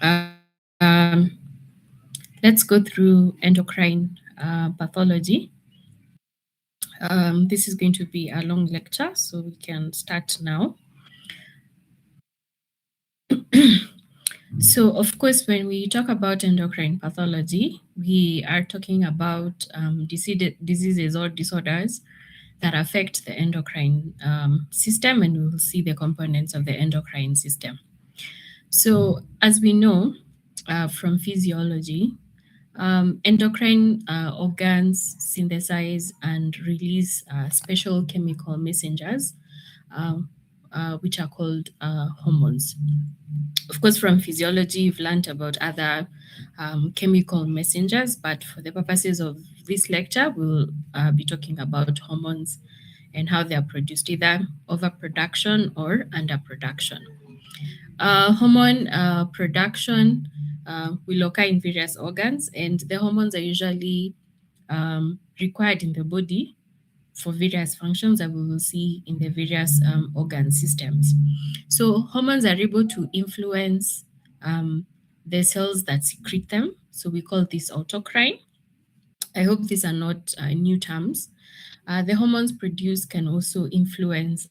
Um, let's go through endocrine pathology. This is going to be a long lecture, so we can start now. So, of course, when we talk about endocrine pathology, we are talking about diseases or disorders that affect the endocrine system, and we will see the components of the endocrine system. So, as we know from physiology, endocrine organs synthesize and release special chemical messengers, um, which are called hormones. Of course, from physiology, you've learned about other chemical messengers, but for the purposes of this lecture, we'll be talking about hormones and how they are produced, either overproduction or underproduction. Hormone production will occur in various organs, and the hormones are usually required in the body for various functions that we will see in the various organ systems. So, hormones are able to influence the cells that secrete them. So, we call this autocrine. I hope these are not new terms. The hormones produced can also influence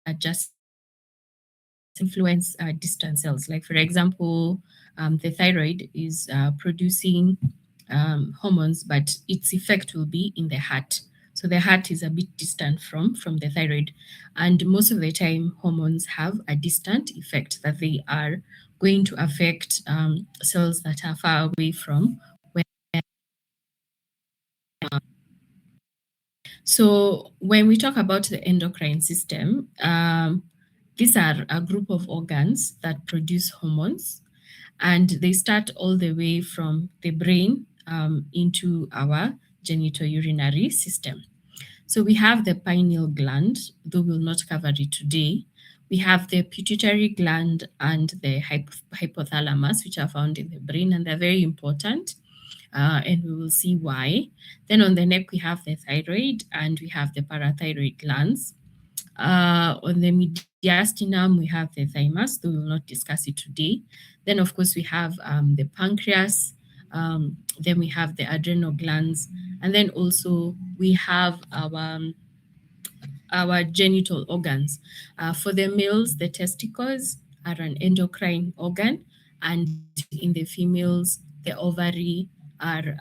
adjacent influence distant cells. Like, for example, the thyroid is producing hormones, but its effect will be in the heart. So the heart is a bit distant from the thyroid. And most of the time, hormones have a distant effect that they are going to affect cells that are far away from where. So when we talk about the endocrine system, these are a group of organs that produce hormones, and they start all the way from the brain into our genitourinary system. So we have the pineal gland, though we'll not cover it today. We have the pituitary gland and the hypothalamus, which are found in the brain, and they're very important. And we will see why. Then on the neck, we have the thyroid and we have the parathyroid glands. On the mediastinum, we have the thymus, though we will not discuss it today. Then, of course, we have the pancreas. Then we have the adrenal glands. And then also we have our genital organs. For the males, the testicles are an endocrine organ, and in the females, the ovary are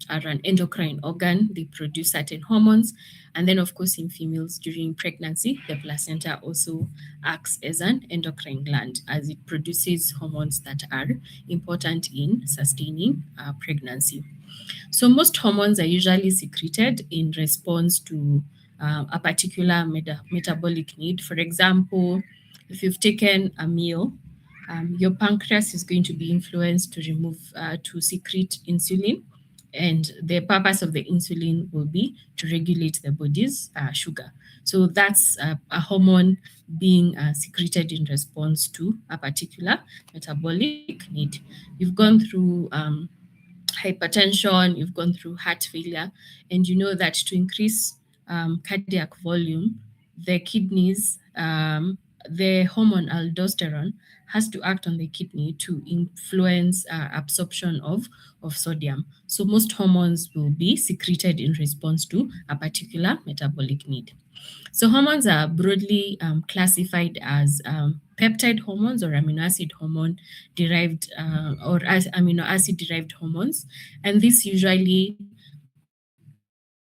an endocrine organ. They produce certain hormones. And then, of course, in females during pregnancy, the placenta also acts as an endocrine gland as it produces hormones that are important in sustaining pregnancy. So most hormones are usually secreted in response to a particular metabolic need. For example, if you've taken a meal, your pancreas is going to be influenced to secrete insulin. And the purpose of the insulin will be to regulate the body's sugar. So that's a hormone being secreted in response to a particular metabolic need. You've gone through hypertension, you've gone through heart failure, and you know that to increase cardiac volume, the kidneys, the hormone aldosterone has to act on the kidney to influence absorption of sodium. So most hormones will be secreted in response to a particular metabolic need. So hormones are broadly classified as peptide hormones or amino acid hormone derived or as amino acid derived hormones, and this usually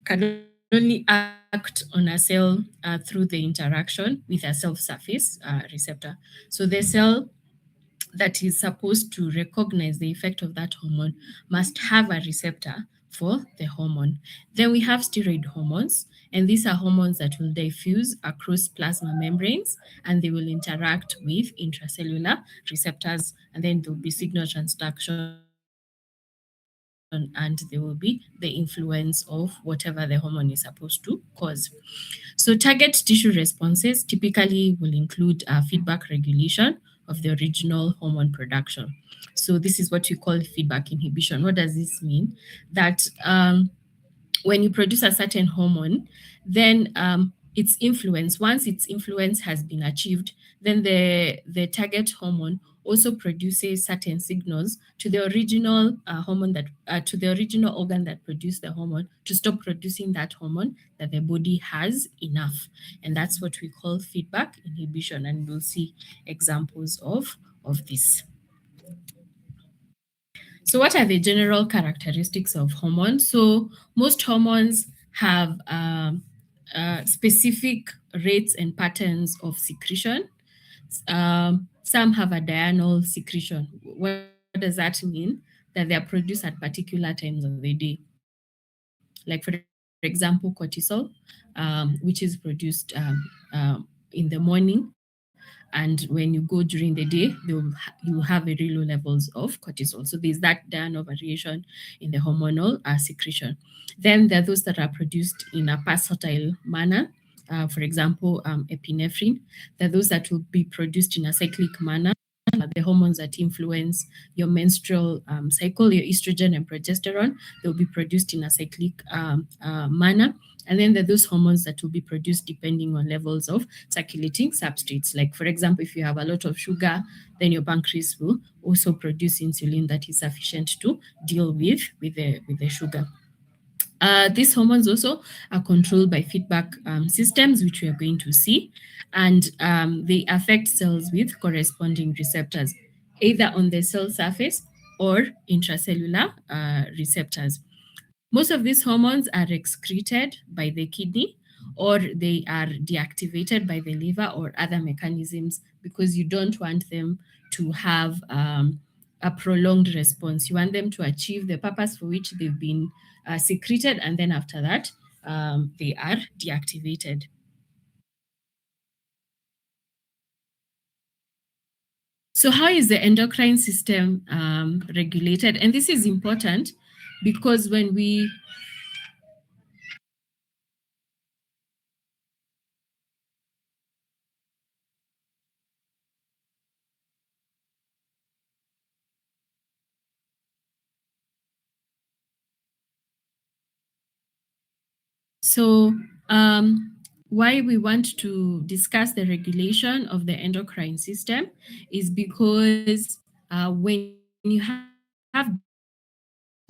can only act on a cell through the interaction with a self-surface receptor. So the cell that is supposed to recognize the effect of that hormone must have a receptor for the hormone. Then we have steroid hormones, and these are hormones that will diffuse across plasma membranes and they will interact with intracellular receptors, and then there will be signal transduction and there will be the influence of whatever the hormone is supposed to cause. So, target tissue responses typically will include feedback regulation of the original hormone production. So, this is what we call feedback inhibition. What does this mean? That when you produce a certain hormone, then its influence. Once its influence has been achieved, then the target hormone also produces certain signals to the original hormone that to the original organ that produced the hormone to stop producing that hormone, that the body has enough. And that's what we call feedback inhibition, and we'll see examples of this. So, what are the general characteristics of hormones? So, most hormones have specific rates and patterns of secretion. Some have a diurnal secretion. What does that mean? That they are produced at particular times of the day. Like, for example, cortisol, which is produced in the morning, and when you go during the day you have very low levels of cortisol. So there's that diurnal variation in the hormonal secretion. Then there are those that are produced in a pulsatile manner. For example, epinephrine. There are those that will be produced in a cyclic manner, the hormones that influence your menstrual cycle, your estrogen and progesterone. They'll be produced in a cyclic manner. And then there are those hormones that will be produced depending on levels of circulating substrates. Like, for example, if you have a lot of sugar, then your pancreas will also produce insulin that is sufficient to deal with the sugar. These hormones also are controlled by feedback systems, which we are going to see, and they affect cells with corresponding receptors, either on the cell surface or intracellular receptors. Most of these hormones are excreted by the kidney, or they are deactivated by the liver or other mechanisms, because you don't want them to have a prolonged response. You want them to achieve the purpose for which they've been secreted, and then after that, they are deactivated. So, how is the endocrine system regulated? And this is important because when we So, why we want to discuss the regulation of the endocrine system is because when you have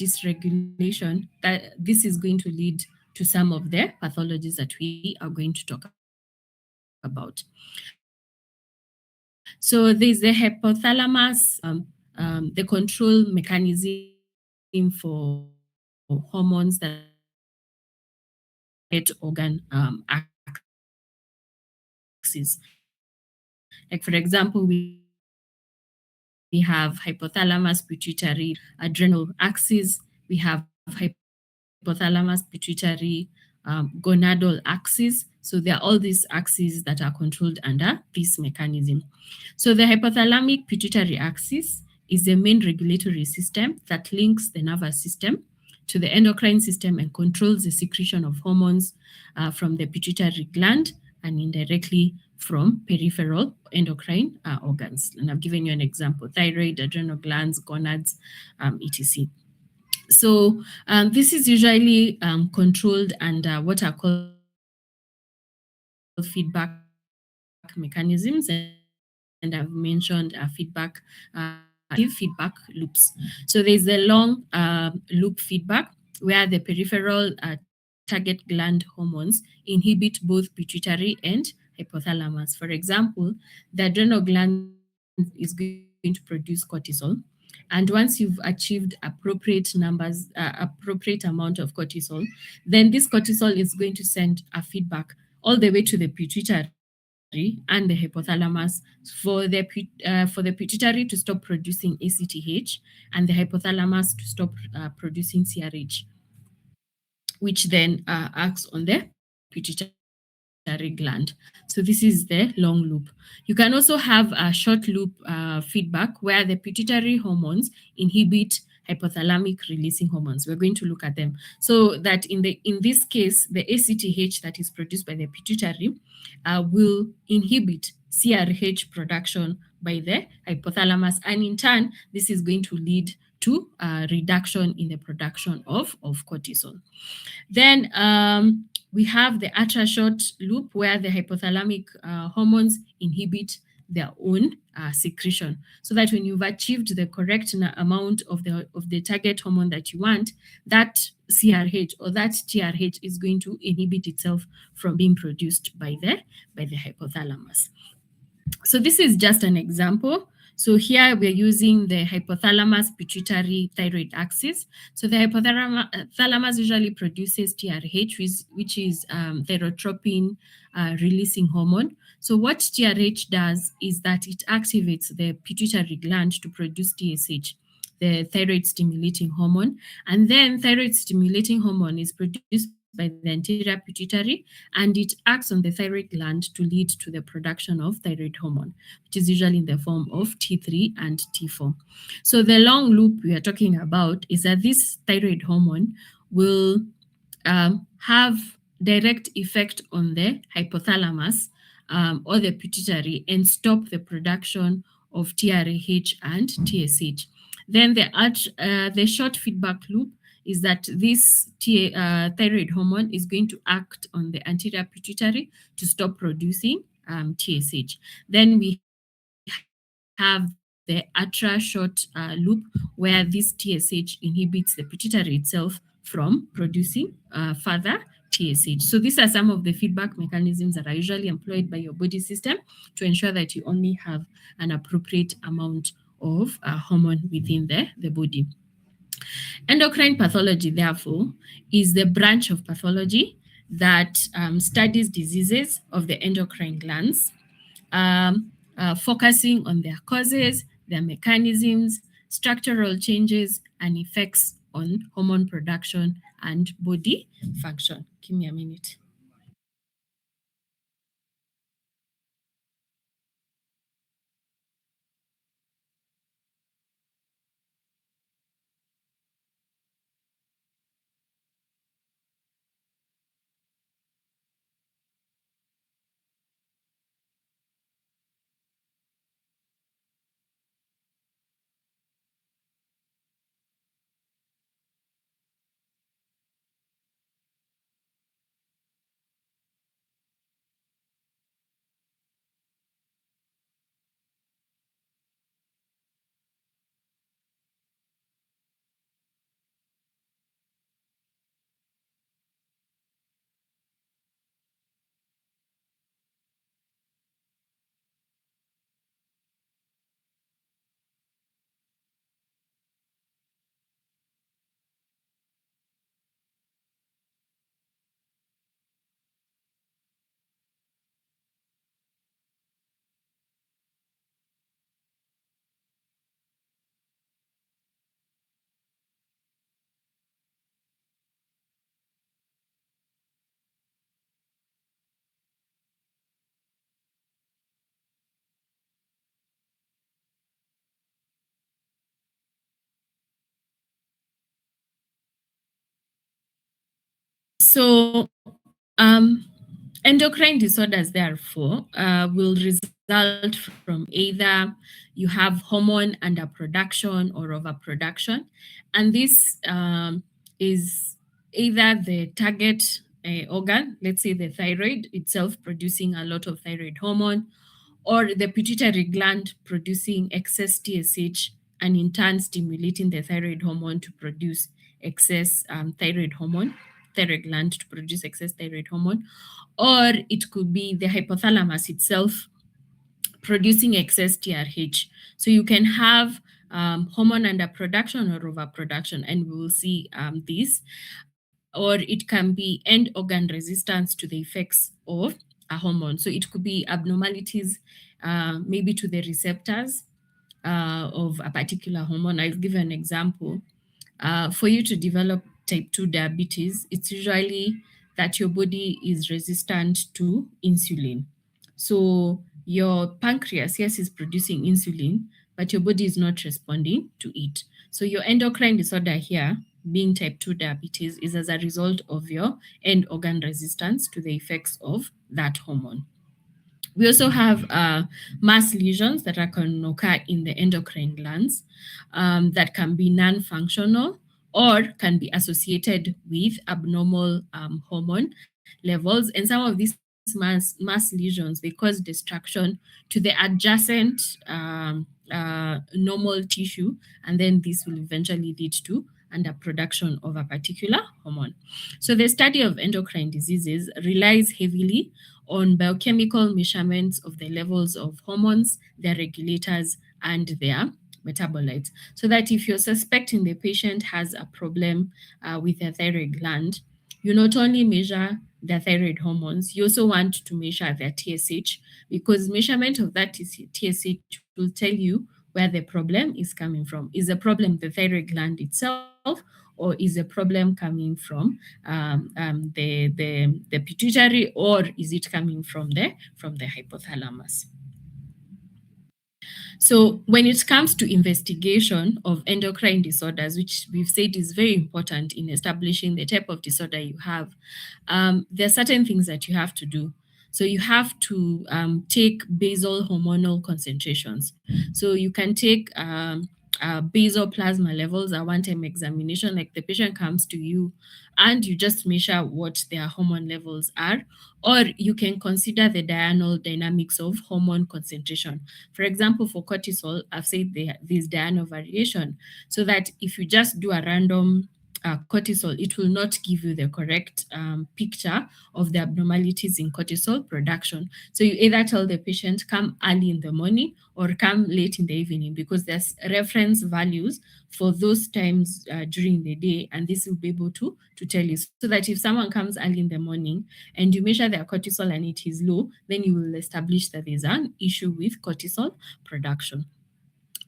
dysregulation, that this is going to lead to some of the pathologies that we are going to talk about. So, there's the hypothalamus, the control mechanism for hormones that organ axis. Like, for example, we have hypothalamus, pituitary, adrenal axis. We have hypothalamus, pituitary, gonadal axis. So there are all these axes that are controlled under this mechanism. So the hypothalamic pituitary axis is the main regulatory system that links the nervous system to the endocrine system and controls the secretion of hormones from the pituitary gland and indirectly from peripheral endocrine organs. And I've given you an example: thyroid, adrenal glands, gonads, etc. So this is usually controlled under what are called feedback mechanisms, and I've mentioned feedback loops. So there's a long loop feedback where the peripheral target gland hormones inhibit both pituitary and hypothalamus. For example, the adrenal gland is going to produce cortisol, and once you've achieved appropriate numbers, appropriate amount of cortisol, then this cortisol is going to send a feedback all the way to the pituitary and the hypothalamus for the pituitary to stop producing ACTH and the hypothalamus to stop producing CRH, which then acts on the pituitary gland. So this is the long loop. You can also have a short loop feedback where the pituitary hormones inhibit hypothalamic releasing hormones. We're going to look at them. So that in this case, the ACTH that is produced by the pituitary will inhibit CRH production by the hypothalamus, and in turn, this is going to lead to reduction in the production of cortisol. Then we have the ultra-short loop where the hypothalamic hormones inhibit their own secretion, so that when you've achieved the correct amount of the target hormone that you want, that CRH or that TRH is going to inhibit itself from being produced by the hypothalamus. So this is just an example. So here we're using the hypothalamus pituitary thyroid axis. So the hypothalamus usually produces TRH, which is thyrotropin releasing hormone. So what TRH does is that it activates the pituitary gland to produce TSH, the thyroid stimulating hormone. And then thyroid stimulating hormone is produced by the anterior pituitary, and it acts on the thyroid gland to lead to the production of thyroid hormone, which is usually in the form of T3 and T4. So the long loop we are talking about is that this thyroid hormone will have direct effect on the hypothalamus or the pituitary and stop the production of TRH and TSH. Then the short feedback loop is that this thyroid hormone is going to act on the anterior pituitary to stop producing TSH. Then we have the ultra-short loop where this TSH inhibits the pituitary itself from producing further TSH. So these are some of the feedback mechanisms that are usually employed by your body system to ensure that you only have an appropriate amount of hormone within the body. Endocrine pathology, therefore, is the branch of pathology that studies diseases of the endocrine glands, focusing on their causes, their mechanisms, structural changes, and effects on hormone production and body function. Give me a minute. So, endocrine disorders, therefore, will result from either you have hormone underproduction or overproduction, and this is either the target organ, let's say the thyroid itself producing a lot of thyroid hormone, or the pituitary gland producing excess TSH and in turn stimulating the thyroid hormone to produce excess thyroid gland to produce excess thyroid hormone, or it could be the hypothalamus itself producing excess TRH. So you can have hormone underproduction or overproduction, and we will see this. Or it can be end organ resistance to the effects of a hormone. So it could be abnormalities, maybe to the receptors of a particular hormone. I'll give an example. For you to develop type 2 diabetes, it's usually that your body is resistant to insulin. So your pancreas, yes, is producing insulin, but your body is not responding to it. So your endocrine disorder here, being type 2 diabetes, is as a result of your end organ resistance to the effects of that hormone. We also have mass lesions that can occur in the endocrine glands that can be non-functional or can be associated with abnormal hormone levels. And some of these mass lesions, they cause destruction to the adjacent normal tissue, and then this will eventually lead to underproduction of a particular hormone. So the study of endocrine diseases relies heavily on biochemical measurements of the levels of hormones, their regulators, and their metabolites. So that if you're suspecting the patient has a problem with their thyroid gland, you not only measure their thyroid hormones, you also want to measure their TSH, because measurement of that TSH will tell you where the problem is coming from. Is the problem the thyroid gland itself, or is the problem coming from the pituitary, or is it coming from the hypothalamus? So when it comes to investigation of endocrine disorders, which we've said is very important in establishing the type of disorder you have, there are certain things that you have to do. So you have to take basal hormonal concentrations. So you can take basal plasma levels, a one-time examination, like the patient comes to you and you just measure what their hormone levels are, or you can consider the diurnal dynamics of hormone concentration. For example, for cortisol, I've said there's diurnal variation, so that if you just do a random cortisol, it will not give you the correct picture of the abnormalities in cortisol production. So you either tell the patient come early in the morning or come late in the evening, because there's reference values for those times during the day, and this will be able to tell you, so that if someone comes early in the morning and you measure their cortisol and it is low, then you will establish that there's an issue with cortisol production.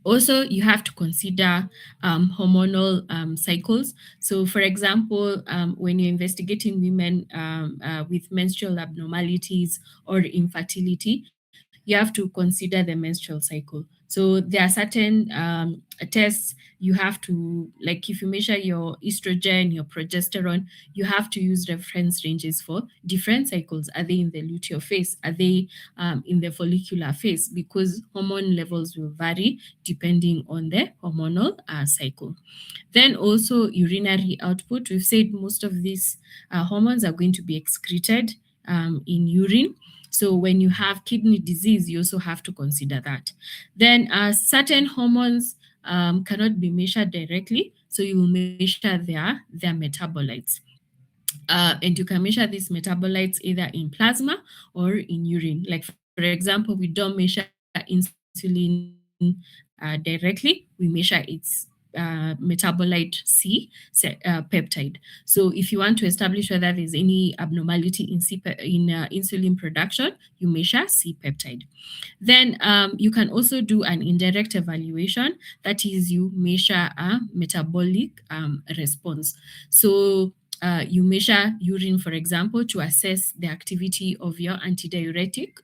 Also, you have to consider hormonal cycles. So, for example, when you're investigating women with menstrual abnormalities or infertility, you have to consider the menstrual cycle. So, there are certain tests you have to, like if you measure your estrogen, your progesterone, you have to use reference ranges for different cycles. Are they in the luteal phase? Are they in the follicular phase? Because hormone levels will vary depending on the hormonal cycle. Then also urinary output. We've said most of these hormones are going to be excreted in urine. So when you have kidney disease, you also have to consider that. Then certain hormones cannot be measured directly, so you will measure their metabolites. And you can measure these metabolites either in plasma or in urine. Like, for example, we don't measure insulin directly, we measure its metabolite C peptide. So if you want to establish whether there's any abnormality in insulin production, you measure C peptide. Then you can also do an indirect evaluation, that is, you measure a metabolic response. So you measure urine, for example, to assess the activity of your antidiuretic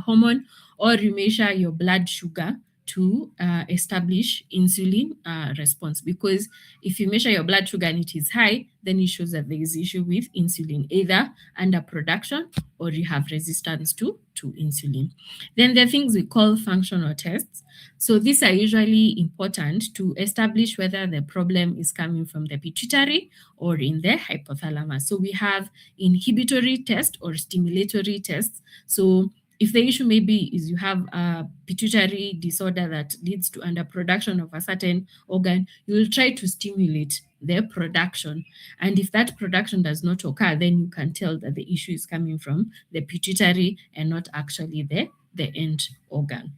hormone, or you measure your blood sugar to establish insulin response. Because if you measure your blood sugar and it is high, then it shows that there is issue with insulin, either under production or you have resistance to insulin. Then there are things we call functional tests. So these are usually important to establish whether the problem is coming from the pituitary or in the hypothalamus. So we have inhibitory test or stimulatory tests. So if the issue maybe is you have a pituitary disorder that leads to underproduction of a certain organ, you will try to stimulate their production. And if that production does not occur, then you can tell that the issue is coming from the pituitary and not actually the end organ.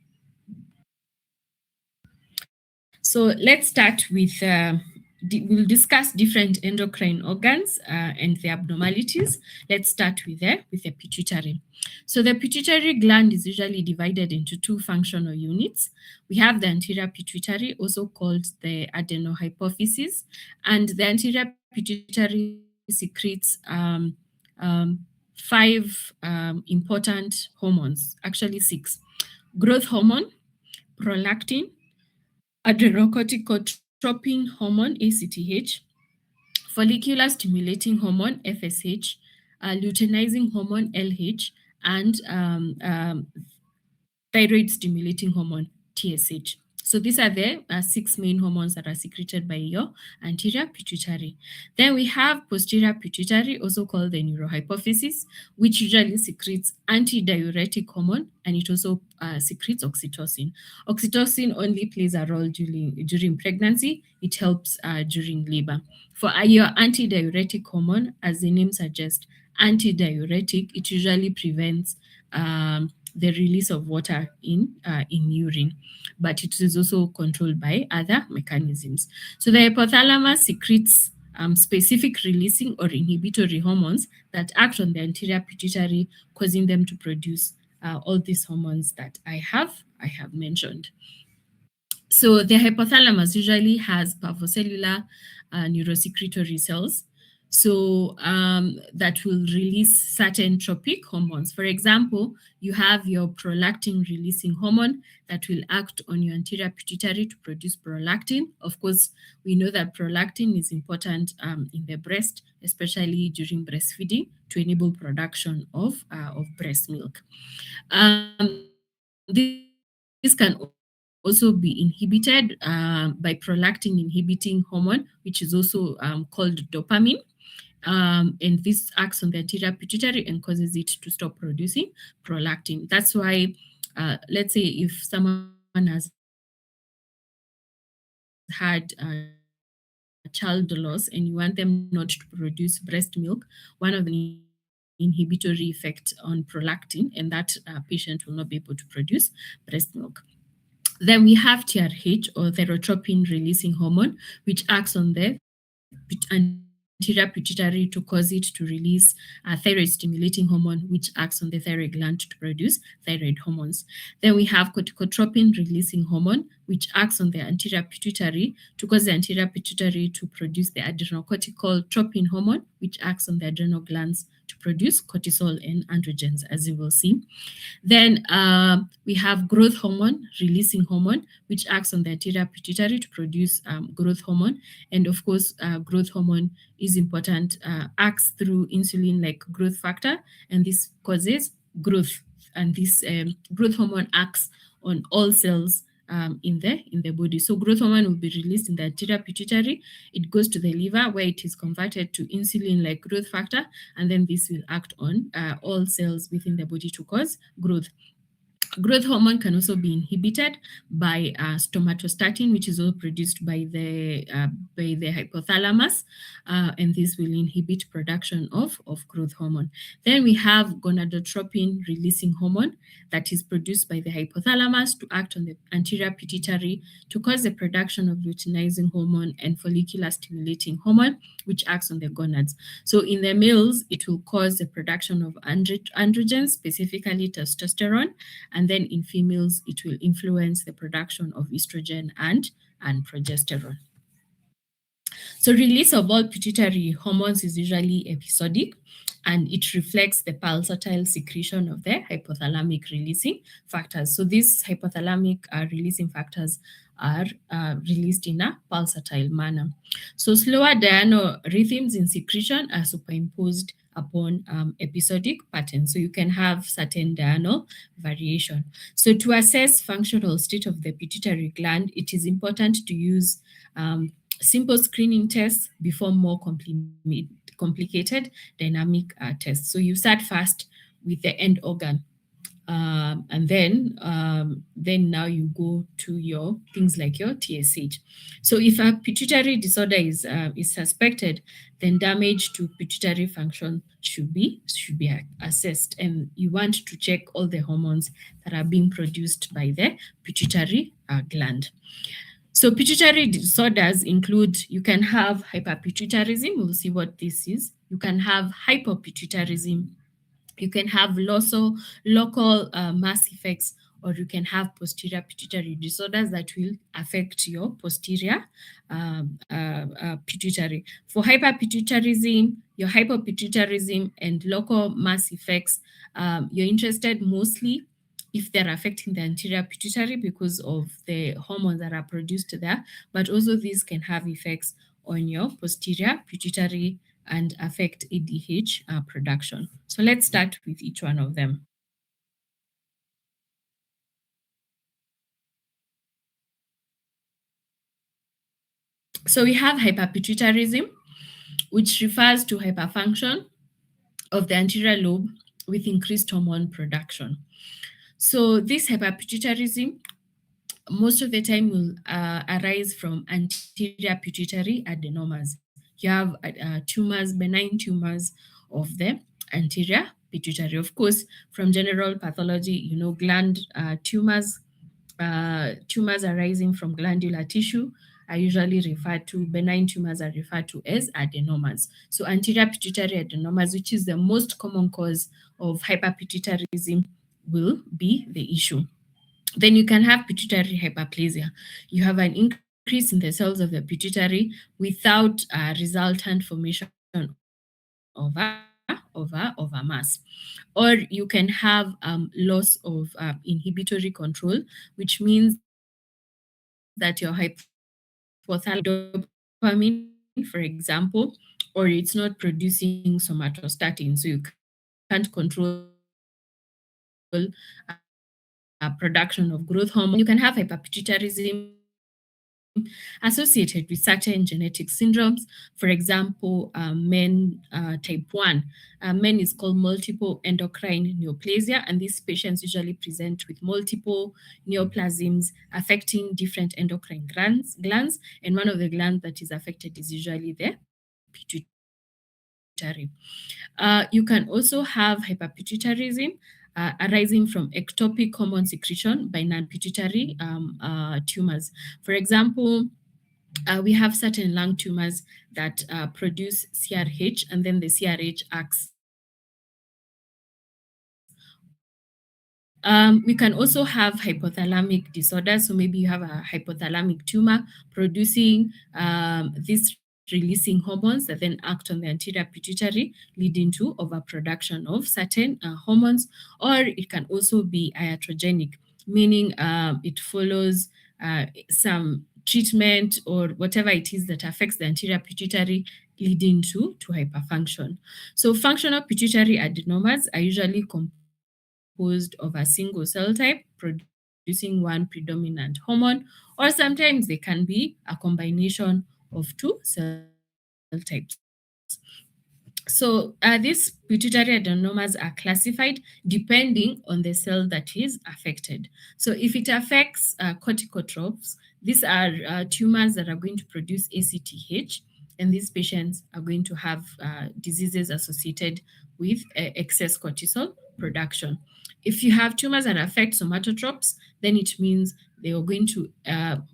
So let's start with, we'll discuss different endocrine organs and the abnormalities. Let's start with the pituitary. So the pituitary gland is usually divided into two functional units. We have the anterior pituitary, also called the adenohypophysis, and the anterior pituitary secretes five important hormones, actually six: growth hormone, prolactin, adrenocorticotropin hormone ACTH, follicular stimulating hormone FSH, luteinizing hormone LH, and thyroid stimulating hormone, TSH. So these are the 6 main hormones that are secreted by your anterior pituitary. Then we have posterior pituitary, also called the neurohypophysis, which usually secretes antidiuretic hormone, and it also secretes oxytocin. Oxytocin only plays a role during pregnancy. It helps during labor. For your antidiuretic hormone, as the name suggests, antidiuretic, it usually prevents the release of water in urine, but it is also controlled by other mechanisms. So the hypothalamus secretes specific releasing or inhibitory hormones that act on the anterior pituitary, causing them to produce all these hormones that I have mentioned. So the hypothalamus usually has parvocellular neurosecretory cells, so that will release certain tropic hormones. For example, you have your prolactin releasing hormone that will act on your anterior pituitary to produce prolactin. Of course, we know that prolactin is important in the breast, especially during breastfeeding, to enable production of breast milk. This can also be inhibited by prolactin inhibiting hormone, which is also called dopamine. And this acts on the anterior pituitary and causes it to stop producing prolactin. That's why, let's say, if someone has had child loss and you want them not to produce breast milk, one of the inhibitory effects on prolactin, and that patient will not be able to produce breast milk. Then we have TRH, or thyrotropin releasing hormone, which acts on the anterior pituitary to cause it to release thyroid stimulating hormone, which acts on the thyroid gland to produce thyroid hormones. Then we have corticotropin releasing hormone, which acts on the anterior pituitary to cause the anterior pituitary to produce the adrenocortical tropin hormone, which acts on the adrenal glands to produce cortisol and androgens, as you will see. Then we have growth hormone releasing hormone, which acts on the anterior pituitary to produce growth hormone. And of course, growth hormone is important, acts through insulin like growth factor, and this causes growth. And this growth hormone acts on all cells in the body. So growth hormone will be released in the anterior pituitary. It goes to the liver where it is converted to insulin like growth factor, and then this will act on all cells within the body to cause growth. Growth hormone can also be inhibited by stomatostatin, which is all produced by the hypothalamus, and this will inhibit production of growth hormone. Then we have gonadotropin releasing hormone that is produced by the hypothalamus to act on the anterior pituitary to cause the production of luteinizing hormone and follicular stimulating hormone, which acts on the gonads. So in the males, it will cause the production of androgens, specifically testosterone, and then in females, it will influence the production of estrogen and progesterone. So release of all pituitary hormones is usually episodic, and it reflects the pulsatile secretion of the hypothalamic releasing factors. So these hypothalamic releasing factors are released in a pulsatile manner. So slower diurnal rhythms in secretion are superimposed upon episodic patterns. So you can have certain diurnal variation. So to assess functional state of the pituitary gland, it is important to use simple screening tests before more complicated dynamic tests. So you start first with the end organ, and then now you go to your things like your TSH. So if a pituitary disorder is suspected, then damage to pituitary function should be assessed, and you want to check all the hormones that are being produced by the pituitary gland. So pituitary disorders include, you can have hyperpituitarism, we'll see what this is. You can have hypopituitarism. You can have local mass effects, or you can have posterior pituitary disorders that will affect your posterior pituitary. For hyperpituitarism, your hypopituitarism and local mass effects, you're interested mostly if they're affecting the anterior pituitary because of the hormones that are produced there, but also these can have effects on your posterior pituitary and affect ADH production. So let's start with each one of them. So we have hyperpituitarism, which refers to hyperfunction of the anterior lobe with increased hormone production. So this hyperpituitarism most of the time will arise from anterior pituitary adenomas. You have tumors, benign tumors of the anterior pituitary. Of course, from general pathology, gland tumors arising from glandular tissue are usually referred to, benign tumors are referred to as adenomas. So anterior pituitary adenomas, which is the most common cause of hyperpituitarism, will be the issue. Then you can have pituitary hyperplasia. You have an increase in the cells of the pituitary without resultant formation of a mass. Or you can have loss of inhibitory control, which means that your hypothalamus dopamine, for example, or it's not producing somatostatin, so you can't control production of growth hormone. Then you can have hyperpituitarism associated with certain genetic syndromes. For example, type 1. Men is called multiple endocrine neoplasia, and these patients usually present with multiple neoplasms affecting different endocrine glands, and one of the glands that is affected is usually the pituitary. You can also have hyperpituitarism arising from ectopic hormone secretion by non-pituitary tumors. For example, we have certain lung tumors that produce CRH, and then the CRH acts on the pituitary. We can also have hypothalamic disorders. So maybe you have a hypothalamic tumor producing this releasing hormones that then act on the anterior pituitary, leading to overproduction of certain hormones. Or it can also be iatrogenic, meaning it follows some treatment or whatever it is that affects the anterior pituitary, leading to hyperfunction. So functional pituitary adenomas are usually composed of a single cell type producing one predominant hormone, or sometimes they can be a combination of two cell types. So these pituitary adenomas are classified depending on the cell that is affected. So if it affects corticotropes, these are tumors that are going to produce ACTH, and these patients are going to have diseases associated with excess cortisol production. If you have tumors that affect somatotrophs, then it means they are going to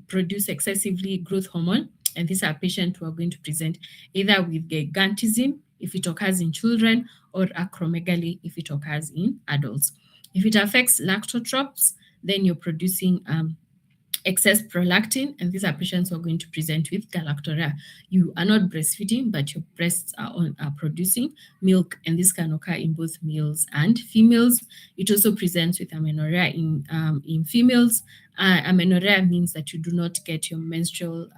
produce excessively growth hormone, and these are patients who are going to present either with gigantism if it occurs in children, or acromegaly if it occurs in adults. If it affects lactotropes, then you're producing excess prolactin, and these are patients who are going to present with galactorrhea. You are not breastfeeding, but your breasts are producing milk, and this can occur in both males and females. It also presents with amenorrhea in females. Amenorrhea means that you do not get your menstrual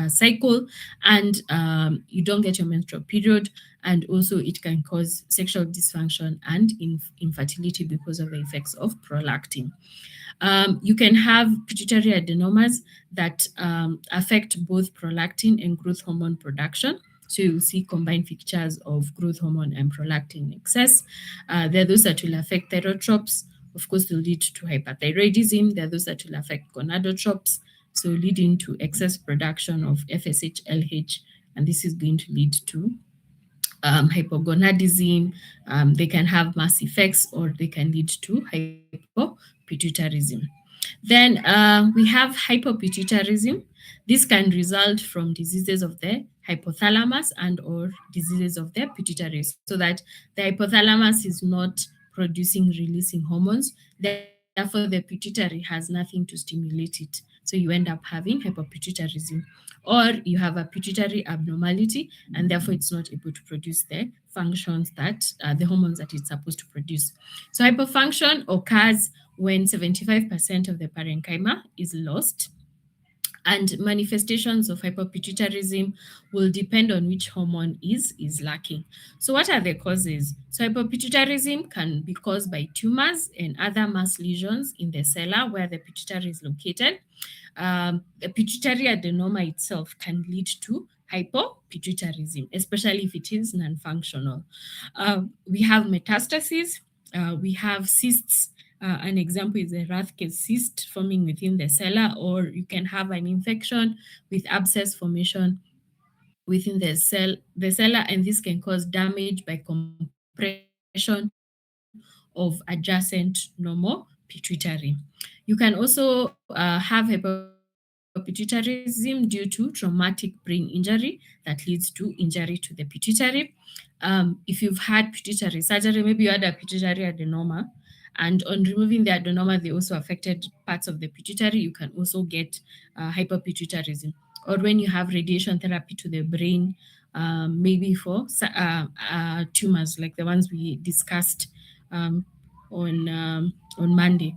cycle, and you don't get your menstrual period, and also it can cause sexual dysfunction and infertility because of the effects of prolactin. You can have pituitary adenomas that affect both prolactin and growth hormone production. So you'll see combined features of growth hormone and prolactin excess. There are those that will affect thyrotropes. Of course, they'll lead to hyperthyroidism. There are those that will affect gonadotropes, so leading to excess production of FSH, LH, and this is going to lead to hypogonadism. They can have mass effects, or they can lead to hypopituitarism. Then we have hypopituitarism. This can result from diseases of the hypothalamus and or diseases of the pituitary, so that the hypothalamus is not producing, releasing hormones. Therefore, the pituitary has nothing to stimulate it. So you end up having hypopituitarism. Or you have a pituitary abnormality, and therefore it's not able to produce the functions that the hormones that it's supposed to produce. So hyperfunction occurs when 75% of the parenchyma is lost. And manifestations of hypopituitarism will depend on which hormone is lacking. So what are the causes? So hypopituitarism can be caused by tumors and other mass lesions in the sella where the pituitary is located. The pituitary adenoma itself can lead to hypopituitarism, especially if it is non-functional. We have metastases, we have cysts. An example is a Rathke cyst forming within the sella, or you can have an infection with abscess formation within the cella, and this can cause damage by compression of adjacent normal pituitary. You can also have hypopituitarism due to traumatic brain injury that leads to injury to the pituitary. If you've had pituitary surgery, maybe you had a pituitary adenoma, and on removing the adenoma, they also affected parts of the pituitary, you can also get hypopituitarism. Or when you have radiation therapy to the brain, maybe for tumors like the ones we discussed on Monday.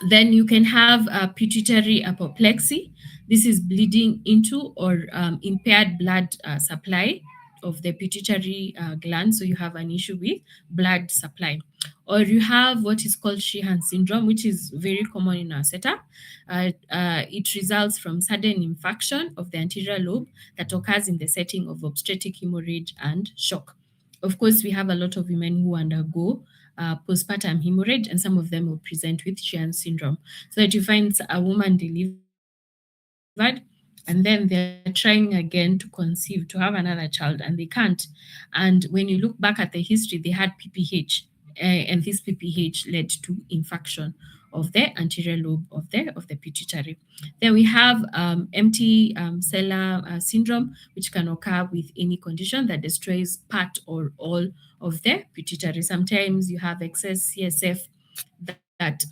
Then you can have pituitary apoplexy. This is bleeding into or impaired blood supply of the pituitary gland. So you have an issue with blood supply. Or you have what is called Sheehan syndrome, which is very common in our setup. It results from sudden infarction of the anterior lobe that occurs in the setting of obstetric hemorrhage and shock. Of course, we have a lot of women who undergo postpartum hemorrhage, and some of them will present with Sheehan syndrome. So that you find a woman delivered, and then they're trying again to conceive, to have another child, and they can't. And when you look back at the history, they had PPH, and this PPH led to infarction of the anterior lobe of the pituitary. Then we have empty cellar syndrome, which can occur with any condition that destroys part or all of the pituitary. Sometimes you have excess CSF that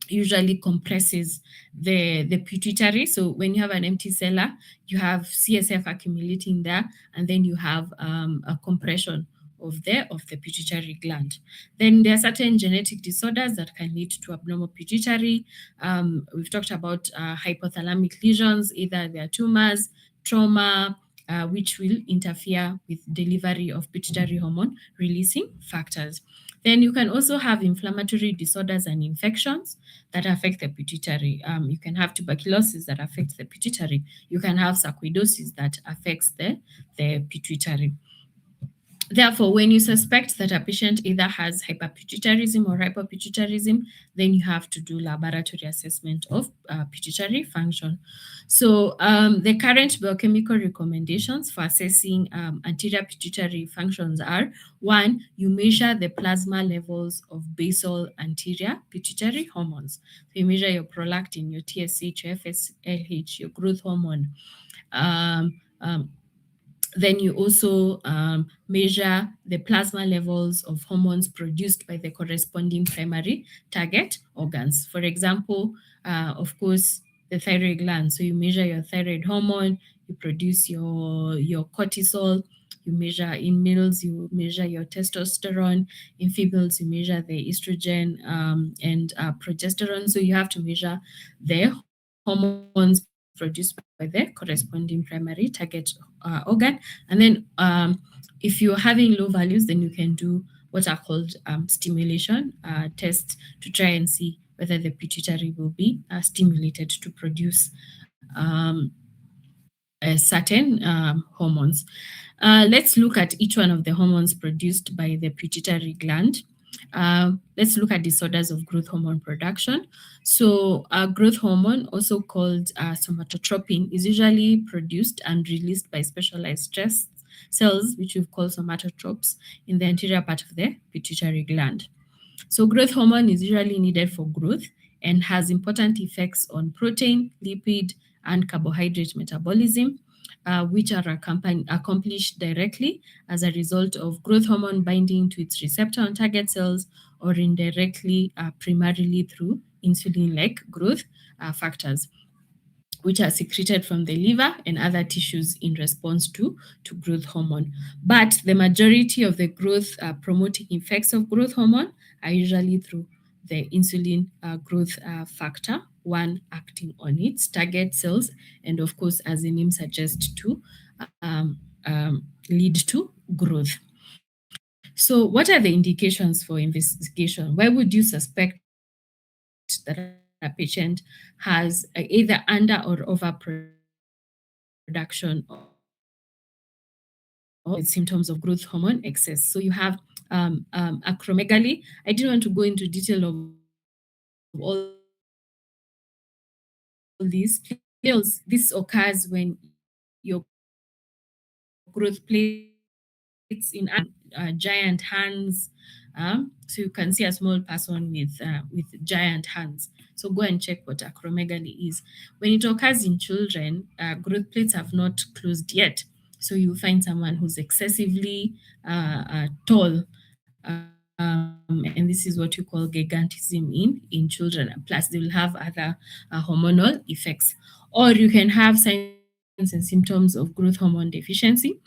usually compresses the pituitary. So when you have an empty cellar, you have CSF accumulating there, and then you have a compression of the pituitary gland. Then there are certain genetic disorders that can lead to abnormal pituitary. We've talked about hypothalamic lesions, either they are tumors, trauma, which will interfere with delivery of pituitary hormone releasing factors. Then you can also have inflammatory disorders and infections that affect the pituitary. You can have tuberculosis that affects the pituitary. You can have sarcoidosis that affects the pituitary. Therefore, when you suspect that a patient either has hyperpituitarism or hypopituitarism, then you have to do laboratory assessment of pituitary function. So the current biochemical recommendations for assessing anterior pituitary functions are: one, you measure the plasma levels of basal anterior pituitary hormones. So you measure your prolactin, your TSH, your FSLH, your growth hormone. Um, um, then you also measure the plasma levels of hormones produced by the corresponding primary target organs. For example, of course, the thyroid gland. So you measure your thyroid hormone, you produce your cortisol. You measure in males, you measure your testosterone. In females, you measure the estrogen and progesterone. So you have to measure the hormones produced by the corresponding primary target organ. And then if you're having low values, then you can do what are called stimulation tests to try and see whether the pituitary will be stimulated to produce certain hormones. Let's look at each one of the hormones produced by the pituitary gland. Let's look at disorders of growth hormone production. So, growth hormone, also called somatotropin, is usually produced and released by specialized stress cells, which we've called somatotropes, in the anterior part of the pituitary gland. So, growth hormone is usually needed for growth and has important effects on protein, lipid, and carbohydrate metabolism, which are accomplished directly as a result of growth hormone binding to its receptor on target cells, or indirectly, primarily through insulin like growth factors, which are secreted from the liver and other tissues in response to growth hormone. But the majority of the growth promoting effects of growth hormone are usually through the insulin growth factor 1 acting on its target cells, and of course, as the name suggests, to lead to growth. So, what are the indications for investigation? Why would you suspect that a patient has either under or overproduction or symptoms of growth hormone excess? So, you have acromegaly. I didn't want to go into detail of all these. This occurs when your growth plates in giant hands. So you can see a small person with giant hands. So go and check what acromegaly is. When it occurs in children, growth plates have not closed yet. So you find someone who's excessively tall. And this is what you call gigantism in children. Plus, they will have other hormonal effects. Or you can have signs and symptoms of growth hormone deficiency.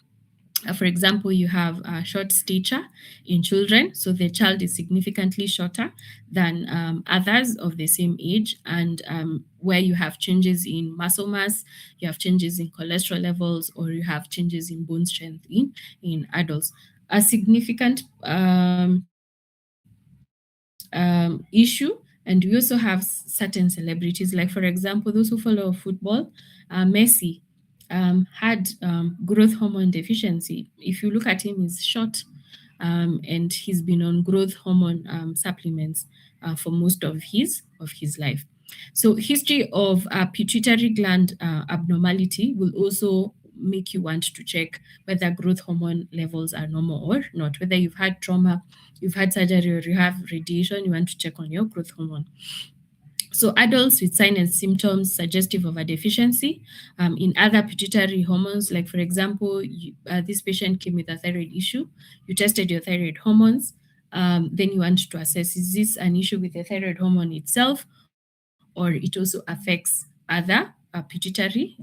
For example, you have short stature in children, so the child is significantly shorter than others of the same age, and where you have changes in muscle mass, you have changes in cholesterol levels, or you have changes in bone strength in adults. A significant issue. And we also have certain celebrities, like, for example, those who follow football. Messi had growth hormone deficiency. If you look at him, he's short, and he's been on growth hormone supplements for most of his life. So, history of pituitary gland abnormality will also make you want to check whether growth hormone levels are normal or not. Whether you've had trauma, you've had surgery, or you have radiation, you want to check on your growth hormone. So, adults with signs and symptoms suggestive of a deficiency in other pituitary hormones, like, for example, this patient came with a thyroid issue, you tested your thyroid hormones, then you want to assess, is this an issue with the thyroid hormone itself, or it also affects other pituitary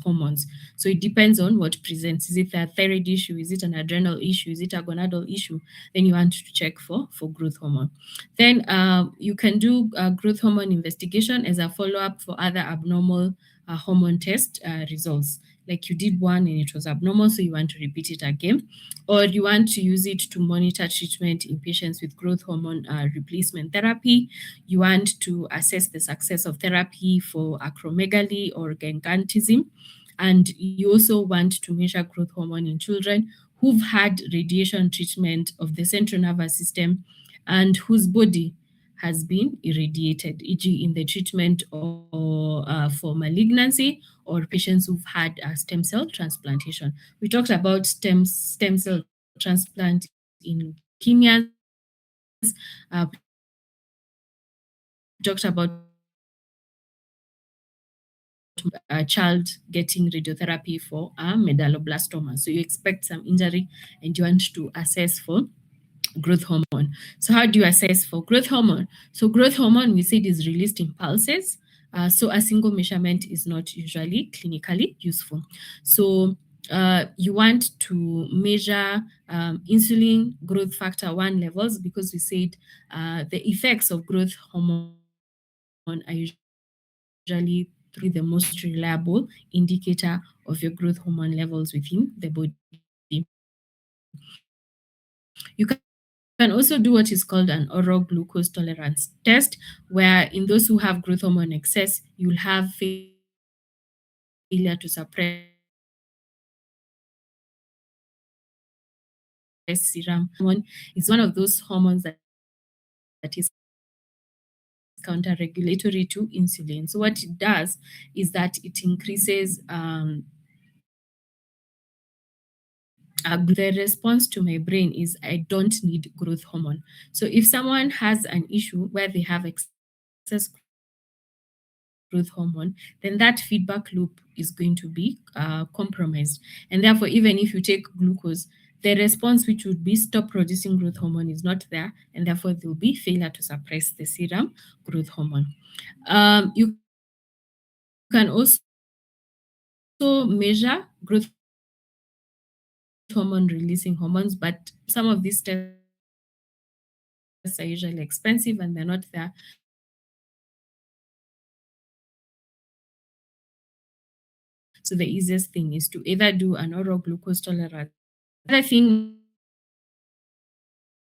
hormones. So it depends on what presents. Is it a thyroid issue? Is it an adrenal issue? Is it a gonadal issue? Then you want to check for growth hormone. Then you can do growth hormone investigation as a follow-up for other abnormal hormone test results. Like, you did one and it was abnormal, so you want to repeat it again. Or you want to use it to monitor treatment in patients with growth hormone replacement therapy. You want to assess the success of therapy for acromegaly or gigantism. And you also want to measure growth hormone in children who've had radiation treatment of the central nervous system and whose body has been irradiated, e.g., in the treatment or for malignancy, or patients who've had stem cell transplantation. We talked about stem cell transplant in leukemias. We talked about a child getting radiotherapy for medulloblastoma. So you expect some injury and you want to assess for growth hormone. So how do you assess for growth hormone? So growth hormone, we said, is released in pulses. So a single measurement is not usually clinically useful. So you want to measure insulin growth factor 1 levels, because we said the effects of growth hormone are usually the most reliable indicator of your growth hormone levels within the body. You can also do what is called an oral glucose tolerance test, where in those who have growth hormone excess, you'll have failure to suppress serum. Hormone is one of those hormones that is counter-regulatory to insulin. So what it does is that it increases the response to my brain is, I don't need growth hormone. So if someone has an issue where they have excess growth hormone, then that feedback loop is going to be compromised. And therefore, even if you take glucose, the response, which would be stop producing growth hormone, is not there, and therefore there will be failure to suppress the serum growth hormone. You can also measure growth hormone releasing hormones, but some of these tests are not very sensitive. So you want to check for growth hormone are usually expensive and they're not there. So the easiest thing is to either do an oral glucose tolerance. Other thing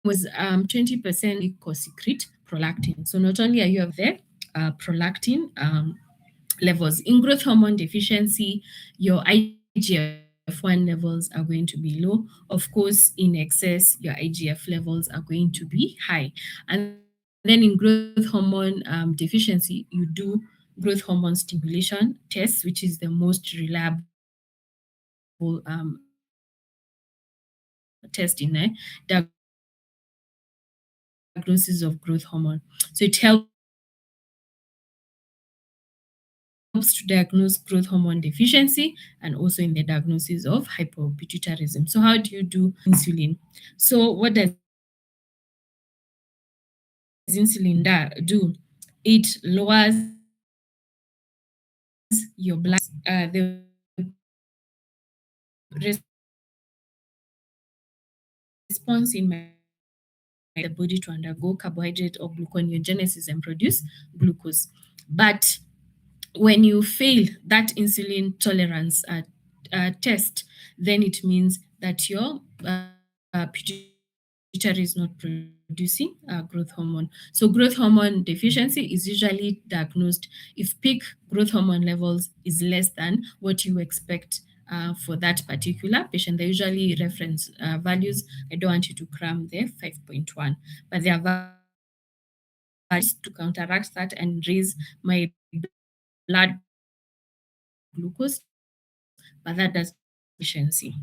was 20% secrete prolactin. So not only are you have the prolactin levels in growth hormone deficiency, your IGF-1 levels are going to be low. Of course, in excess, your IGF levels are going to be high. And then in growth hormone deficiency, you do growth hormone stimulation test, which is the most reliable test in diagnosis of growth hormone. So it helps to diagnose growth hormone deficiency and also in the diagnosis of hypopituitarism. So how do you do insulin? So what does insulin do? It lowers your blood, the response in the body to undergo carbohydrate or gluconeogenesis and produce glucose. But when you fail that insulin tolerance test, then it means that your pituitary is not producing growth hormone. So growth hormone deficiency is usually diagnosed if peak growth hormone levels is less than what you expect for that particular patient. They usually reference values. I don't want you to cram the 5.1, but there are values to counteract that and raise my blood glucose, but that does efficiency.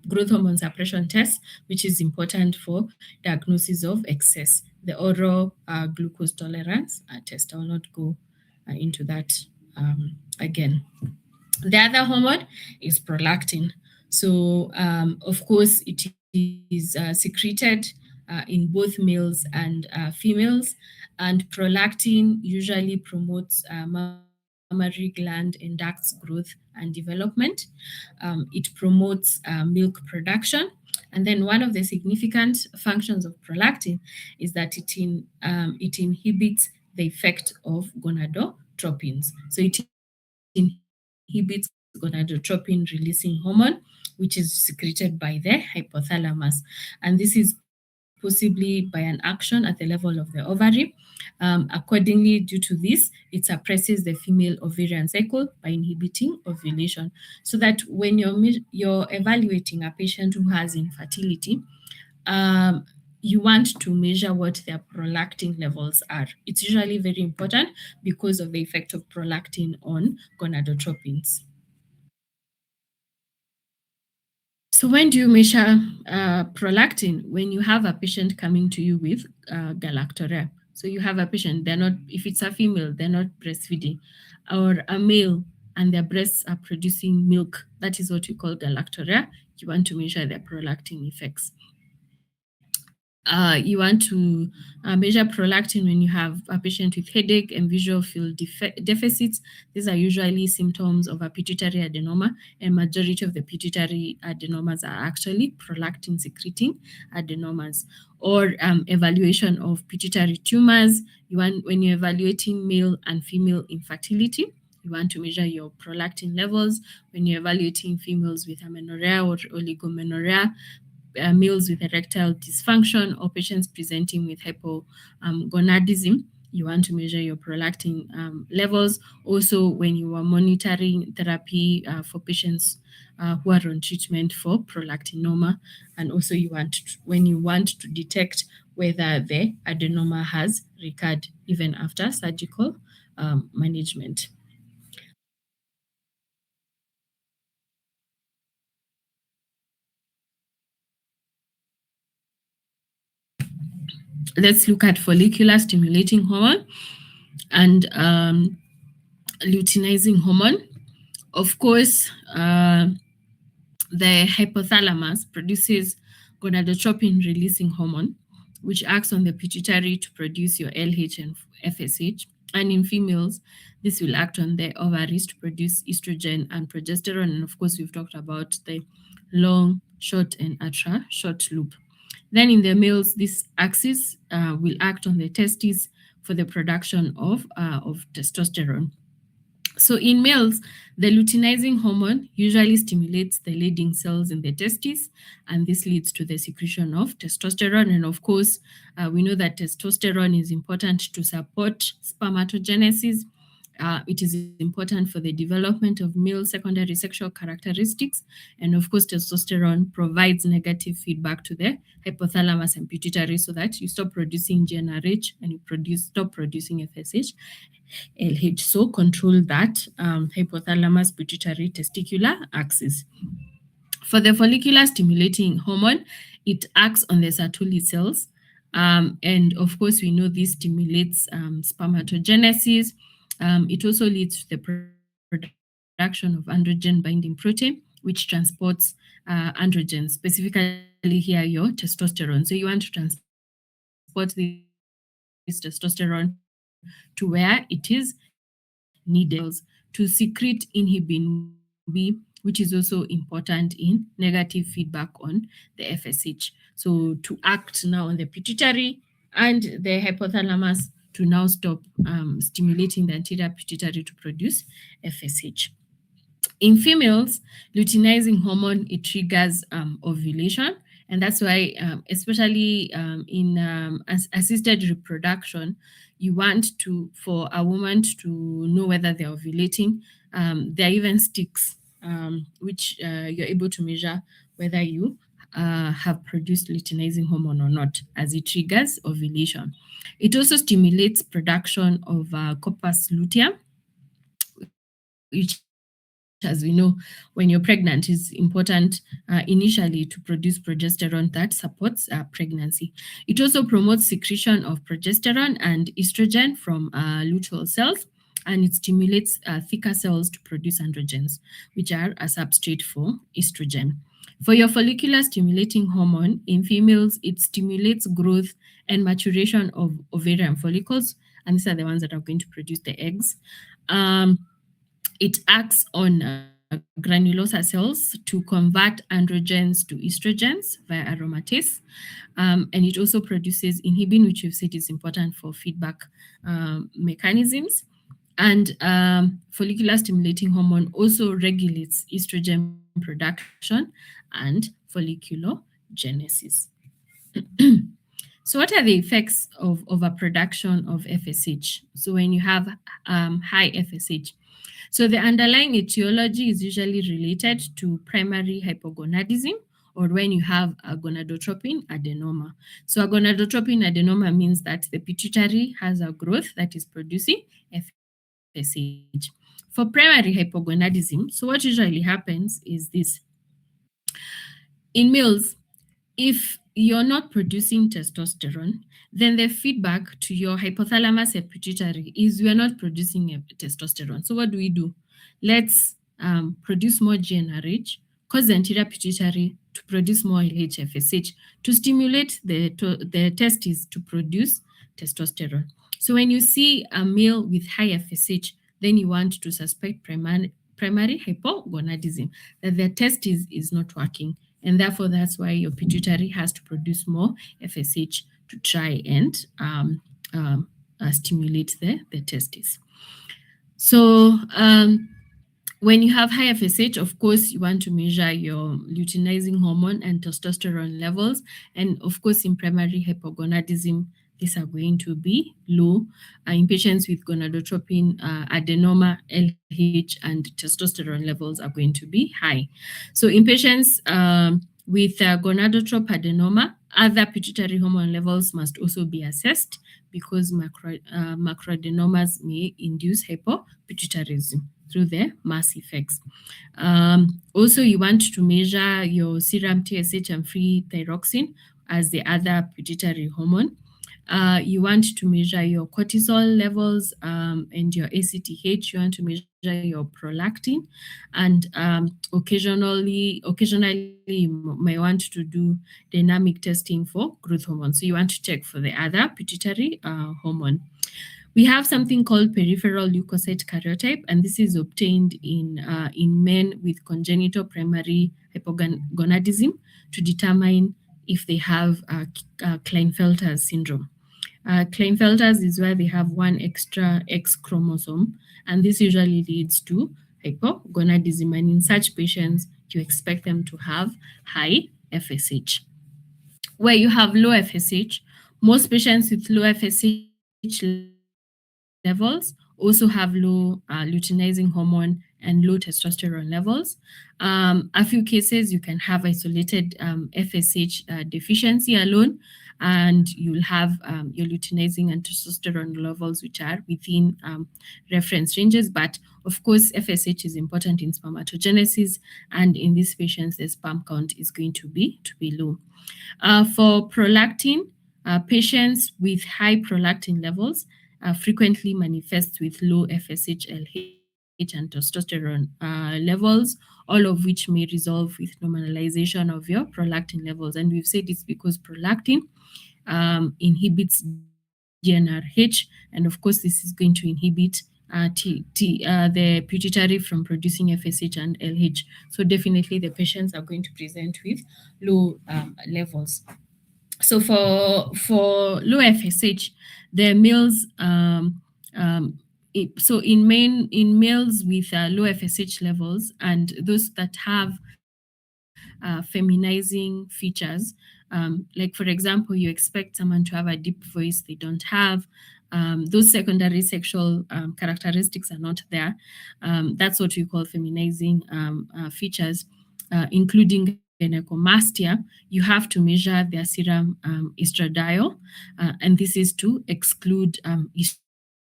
Growth hormone suppression test, which is important for diagnosis of excess. The oral glucose tolerance test. I will not go into that again. The other hormone is prolactin. So, of course, it is secreted in both males and females, and prolactin usually promotes mammary gland and ducts growth and development. It promotes milk production. And then one of the significant functions of prolactin is that it inhibits the effect of gonadotropins. So it inhibits gonadotropin releasing hormone, which is secreted by the hypothalamus. And this is possibly by an action at the level of the ovary. Accordingly, due to this, it suppresses the female ovarian cycle by inhibiting ovulation. So that when you're evaluating a patient who has infertility, you want to measure what their prolactin levels are. It's usually very important because of the effect of prolactin on gonadotropins. So when do you measure prolactin? When you have a patient coming to you with galactorrhea. So you have a patient, they're not, if it's a female, they're not breastfeeding, or a male and their breasts are producing milk. That is what we call galactorrhea. You want to measure their prolactin effects. You want to measure prolactin when you have a patient with headache and visual field deficits. These are usually symptoms of a pituitary adenoma, and majority of the pituitary adenomas are actually prolactin secreting adenomas. Or evaluation of pituitary tumors. When you're evaluating male and female infertility, you want to measure your prolactin levels. When you're evaluating females with amenorrhea or oligomenorrhea, males with erectile dysfunction, or patients presenting with hypogonadism, you want to measure your prolactin levels. Also, when you are monitoring therapy for patients who are on treatment for prolactinoma, and also when you want to detect whether the adenoma has recurred even after surgical management. Let's look at follicular stimulating hormone and luteinizing hormone. Of course, the hypothalamus produces gonadotropin releasing hormone, which acts on the pituitary to produce your LH and FSH. And in females, this will act on the ovaries to produce estrogen and progesterone. And of course, we've talked about the long, short, and ultra short loop. Then in the males, this axis will act on the testes for the production of testosterone. So in males, the luteinizing hormone usually stimulates the Leydig cells in the testes, and this leads to the secretion of testosterone. And of course, we know that testosterone is important to support spermatogenesis. It is important for the development of male secondary sexual characteristics. And of course, testosterone provides negative feedback to the hypothalamus and pituitary so that you stop producing GnRH and you stop producing FSH. LH. So control that hypothalamus pituitary testicular axis. For the follicular stimulating hormone, it acts on the Sertoli cells. And of course, we know this stimulates spermatogenesis. It also leads to the production of androgen binding protein, which transports androgens, specifically here your testosterone. So you want to transport this testosterone to where it is needed in the cells to secrete inhibin B, which is also important in negative feedback on the FSH. So to act now on the pituitary and the hypothalamus to now stop stimulating the anterior pituitary to produce FSH. In females, luteinizing hormone, it triggers ovulation, and that's why, especially assisted reproduction, you want to for a woman to know whether they're ovulating. There are even sticks which you're able to measure whether you have produced luteinizing hormone or not, as it triggers ovulation. It also stimulates production of corpus luteum, which, as we know, when you're pregnant, is important initially to produce progesterone that supports pregnancy. It also promotes secretion of progesterone and estrogen from luteal cells, and it stimulates thicker cells to produce androgens, which are a substrate for estrogen. For your follicular stimulating hormone in females, it stimulates growth and maturation of ovarian follicles, and these are the ones that are going to produce the eggs. It acts on granulosa cells to convert androgens to estrogens via aromatase. And it also produces inhibin, which we've said is important for feedback mechanisms. And follicular stimulating hormone also regulates estrogen production and folliculogenesis. So, what are the effects of overproduction of FSH? So, when you have high FSH, so the underlying etiology is usually related to primary hypogonadism, or when you have a gonadotropin adenoma. So a gonadotropin adenoma means that the pituitary has a growth that is producing FSH. For primary hypogonadism, so what usually happens is this. In males, if you're not producing testosterone, then the feedback to your hypothalamus and pituitary is we are not producing testosterone. So what do? Let's produce more GnRH, cause the anterior pituitary to produce more LH-FSH to stimulate the testes to produce testosterone. So when you see a male with high FSH, then you want to suspect primary hypogonadism, that the testes is not working. And therefore, that's why your pituitary has to produce more FSH to try and stimulate the testes. So when you have high FSH, of course, you want to measure your luteinizing hormone and testosterone levels. And of course, in primary hypogonadism, these are going to be low. In patients with gonadotropin adenoma, LH, and testosterone levels are going to be high. So in patients with gonadotrop adenoma, other pituitary hormone levels must also be assessed because macroadenomas may induce hypopituitarism through the mass effects. Also, you want to measure your serum TSH and free thyroxine as the other pituitary hormone. You want to measure your cortisol levels and your ACTH. You want to measure your prolactin, and occasionally you may want to do dynamic testing for growth hormone. So you want to check for the other pituitary hormone. We have something called peripheral leukocyte karyotype, and this is obtained in men with congenital primary hypogonadism to determine if they have Klinefelter's syndrome. Klinefelter's is where they have one extra X chromosome, and this usually leads to hypogonadism. And in such patients, you expect them to have high FSH. Where you have low FSH, most patients with low FSH levels also have low luteinizing hormone and low testosterone levels. A few cases, you can have isolated FSH deficiency alone, and you'll have your luteinizing and testosterone levels, which are within reference ranges. But of course, FSH is important in spermatogenesis, and in these patients, the sperm count is going to be low. For prolactin, patients with high prolactin levels frequently manifest with low FSH, LH, and testosterone levels, all of which may resolve with normalization of your prolactin levels. And we've said it's because prolactin inhibits GnRH, and of course, this is going to inhibit the pituitary from producing FSH and LH. So definitely, the patients are going to present with low levels. So for low FSH, the males so in males with low FSH levels and those that have feminizing features, like for example, you expect someone to have a deep voice they don't have. Those secondary sexual characteristics are not there. That's what we call feminizing features, including gynecomastia. You have to measure their serum estradiol, and this is to exclude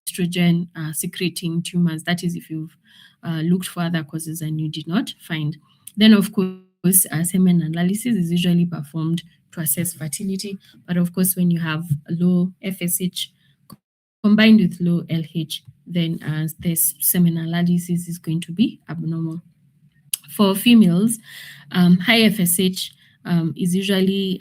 estrogen secreting tumors. That is, if you've looked for other causes and you did not find. Then, of course, semen analysis is usually performed to assess fertility. But of course, when you have low FSH combined with low LH, then the semen analysis is going to be abnormal. For females, high FSH is usually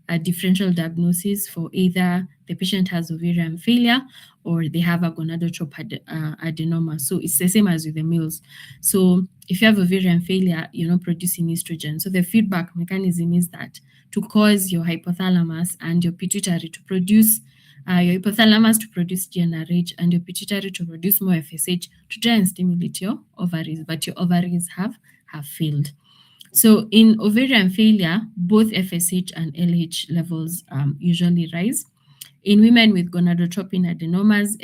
a differential diagnosis for either the patient has ovarian failure or they have a gonadotrope adenoma. So it's the same as with the males. So if you have ovarian failure, you're not producing estrogen. So the feedback mechanism is that to cause your hypothalamus and your pituitary to produce your hypothalamus to produce GnRH and your pituitary to produce more FSH to try and stimulate your ovaries, but your ovaries have failed. So in ovarian failure, both FSH and LH levels usually rise. In women with gonadotropin adenomas,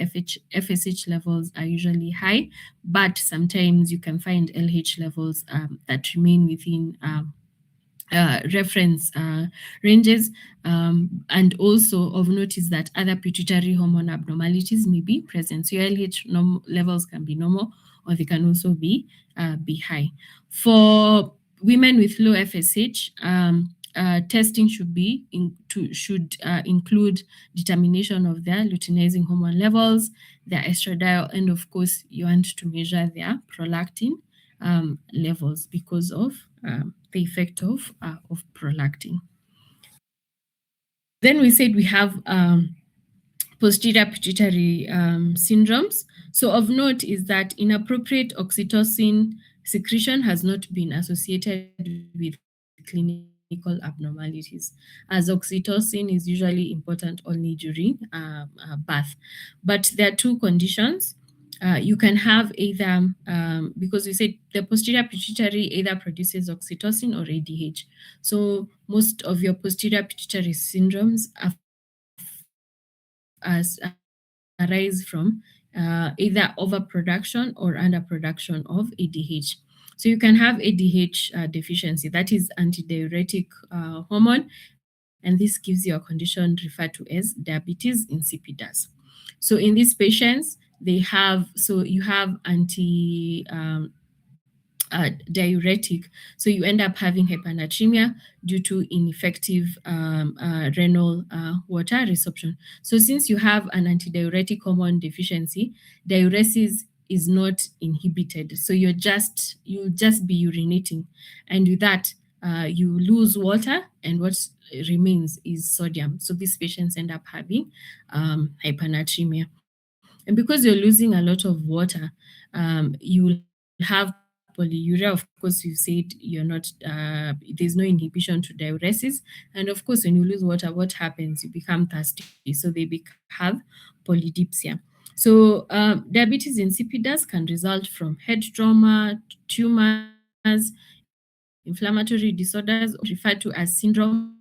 FSH levels are usually high, but sometimes you can find LH levels that remain within reference ranges. And also of note is that other pituitary hormone abnormalities may be present. So your LH levels can be normal or they can also be high. For women with low FSH, testing should include determination of their luteinizing hormone levels, their estradiol, and of course, you want to measure their prolactin levels because of the effect of prolactin. Then we said we have posterior pituitary syndromes. So of note is that inappropriate oxytocin secretion has not been associated with clinical abnormalities, as oxytocin is usually important only during birth. But there are two conditions. You can have either, because we said the posterior pituitary either produces oxytocin or ADH. So most of your posterior pituitary syndromes arise from either overproduction or underproduction of ADH. So you can have ADH deficiency, that is antidiuretic hormone, and this gives you a condition referred to as diabetes insipidus. So in these patients, you have diuretic. So you end up having hypernatremia due to ineffective renal water resorption. So since you have an antidiuretic hormone deficiency, diuresis is not inhibited. So you'll just be urinating, and with that, you lose water, and what remains is sodium. So these patients end up having hypernatremia. And because you're losing a lot of water, you will have polyuria. Of course, you said you're not, there's no inhibition to diuresis. And of course, when you lose water, what happens? You become thirsty. So they have polydipsia. So diabetes insipidus can result from head trauma, tumors, inflammatory disorders, or referred to as syndrome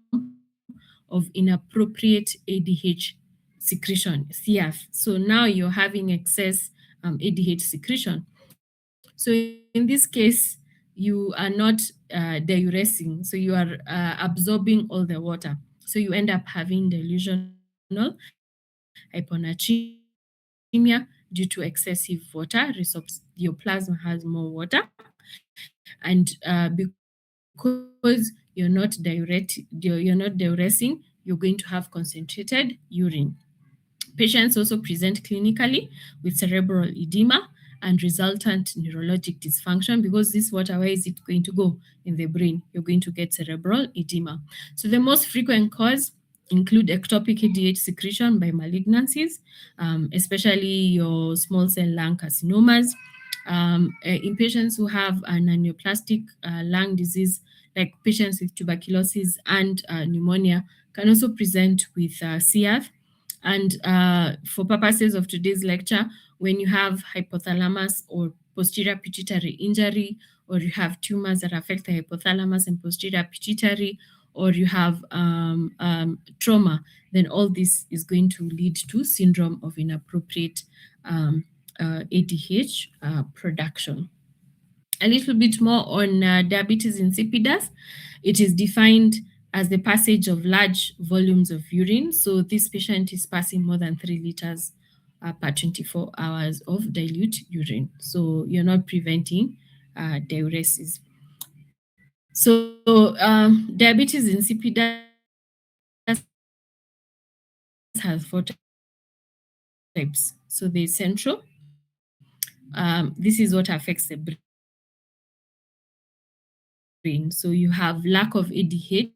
of inappropriate ADH secretion, CF. So now you're having excess ADH secretion. So in this case, you are not diuresing, so you are absorbing all the water. So you end up having delusional hyponatremia due to excessive water resorption. Your plasma has more water, and because you're not diuretic, you're not diuresing, you're going to have concentrated urine. Patients also present clinically with cerebral edema and resultant neurologic dysfunction, because this water, where is it going to go? In the brain. You're going to get cerebral edema. So the most frequent cause include ectopic ADH secretion by malignancies, especially your small cell lung carcinomas. In patients who have an angioplastic lung disease, like patients with tuberculosis and pneumonia, can also present with CF. And for purposes of today's lecture, when you have hypothalamus or posterior pituitary injury, or you have tumors that affect the hypothalamus and posterior pituitary, or you have trauma, then all this is going to lead to syndrome of inappropriate ADH production. A little bit more on diabetes insipidus. It is defined as the passage of large volumes of urine. So this patient is passing more than 3 liters per 24 hours of dilute urine. So you're not preventing diuresis. So diabetes insipidus has 4 types. So there's central. This is what affects the brain. So you have lack of ADH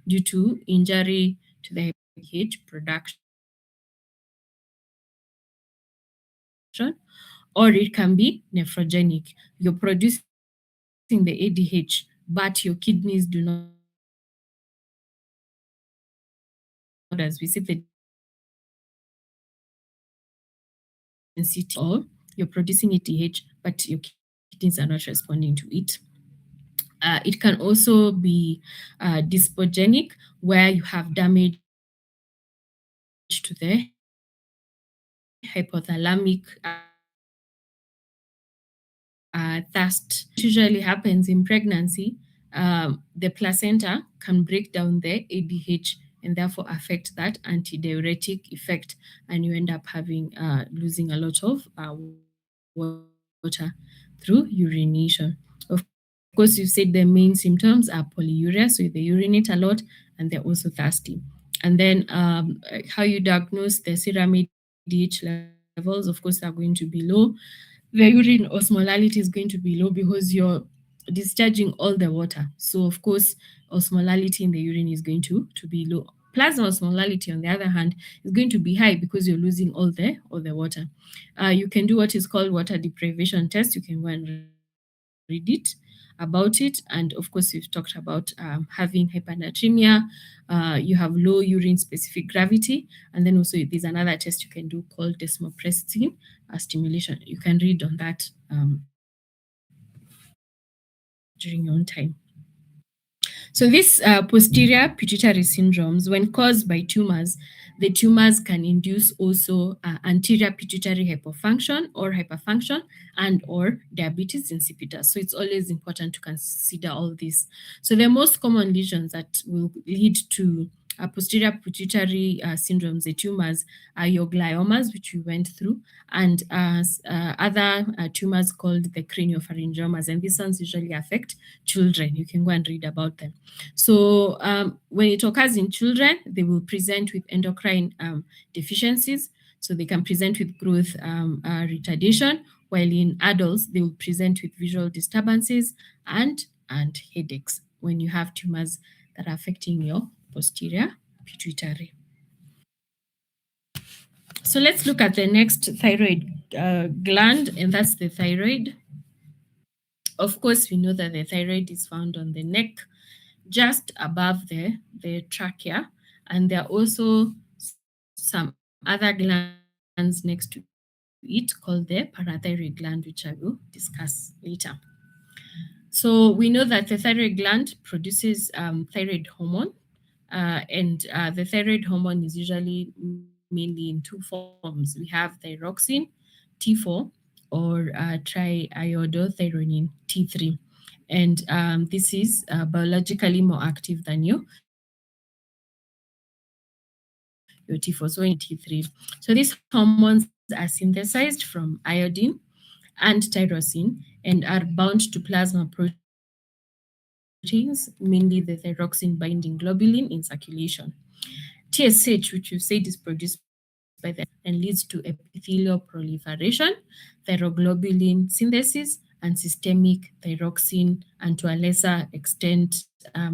due to injury to the hypothalamus and posterior pituitary, or it can be nephrogenic. You're producing ADH production, or it can be nephrogenic. You're producing the ADH, but your kidneys do not respond as we see the density, or you're producing ADH, but your kidneys are not responding to it. It can also be dyspogenic, where you have damage to the hypothalamic thirst. Usually happens in pregnancy. The placenta can break down the ADH and therefore affect that antidiuretic effect, and you end up having losing a lot of water through urination. Of course, you said the main symptoms are polyuria, so they urinate a lot and they're also thirsty. And then how you diagnose the serum ADH levels, of course, are going to be low. The urine osmolality is going to be low because you're discharging all the water. So of course, osmolality in the urine is going to be low. Plasma osmolality, on the other hand, is going to be high because you're losing all the water. You can do what is called water deprivation test. You can go and read it about it. And of course, we've talked about having hypernatremia. You have low urine specific gravity. And then also there's another test you can do called desmopressin stimulation. You can read on that during your own time. So these posterior pituitary syndromes, when caused by tumors, the tumors can induce also anterior pituitary hypofunction or hyperfunction and or diabetes insipidus. So it's always important to consider all this. So the most common lesions that will lead to posterior pituitary syndromes, the tumors, are your gliomas, which we went through, and other tumors called the craniopharyngiomas. And these ones usually affect children. You can go and read about them. So when it occurs in children, they will present with endocrine deficiencies. So they can present with growth retardation, while in adults, they will present with visual disturbances and headaches when you have tumors that are affecting your posterior pituitary. So let's look at the next thyroid gland, and that's the thyroid. Of course, we know that the thyroid is found on the neck, just above the trachea, and there are also some other glands next to it called the parathyroid gland, which I will discuss later. So we know that the thyroid gland produces thyroid hormone, and the thyroid hormone is usually mainly in two forms. We have thyroxine, T4, or triiodothyronine, T3. And this is biologically more active than your T4. So when you have T3, T3. So these hormones are synthesized from iodine and tyrosine and are bound to plasma proteins, mainly the thyroxine binding globulin in circulation. TSH, which we've said is produced by the and leads to epithelial proliferation, thyroglobulin synthesis, and systemic thyroxine, and to a lesser extent,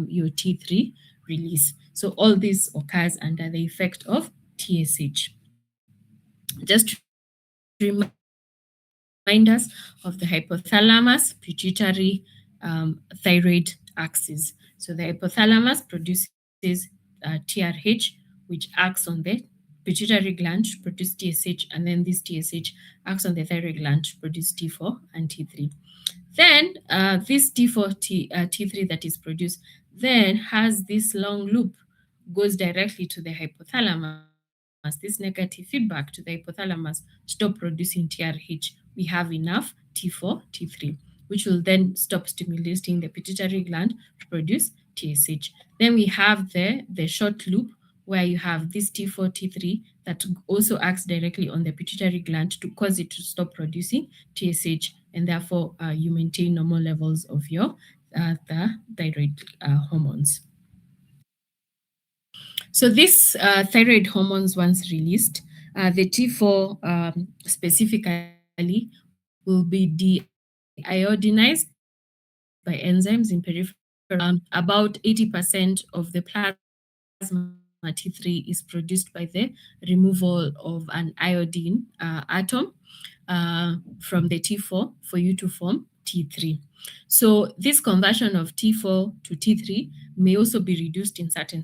your T3 release. So all this occurs under the effect of TSH. Just to remind us of the hypothalamus pituitary thyroid axis. So the hypothalamus produces TRH, which acts on the pituitary gland to produce TSH, and then this TSH acts on the thyroid gland to produce T4 and T3. Then this T3 that is produced then has this long loop, goes directly to the hypothalamus, this negative feedback to the hypothalamus, stop producing TRH. We have enough T4, T3, which will then stop stimulating the pituitary gland to produce TSH. Then we have the short loop where you have this T4, T3 that also acts directly on the pituitary gland to cause it to stop producing TSH, and therefore you maintain normal levels of your the thyroid hormones. So these thyroid hormones, once released, the T4 specifically will be deiodinized by enzymes in peripheral blood. About 80% of the plasma T3 is produced by the removal of an iodine atom from the T4 for you to form T3. So this conversion of T4 to T3 may also be reduced in certain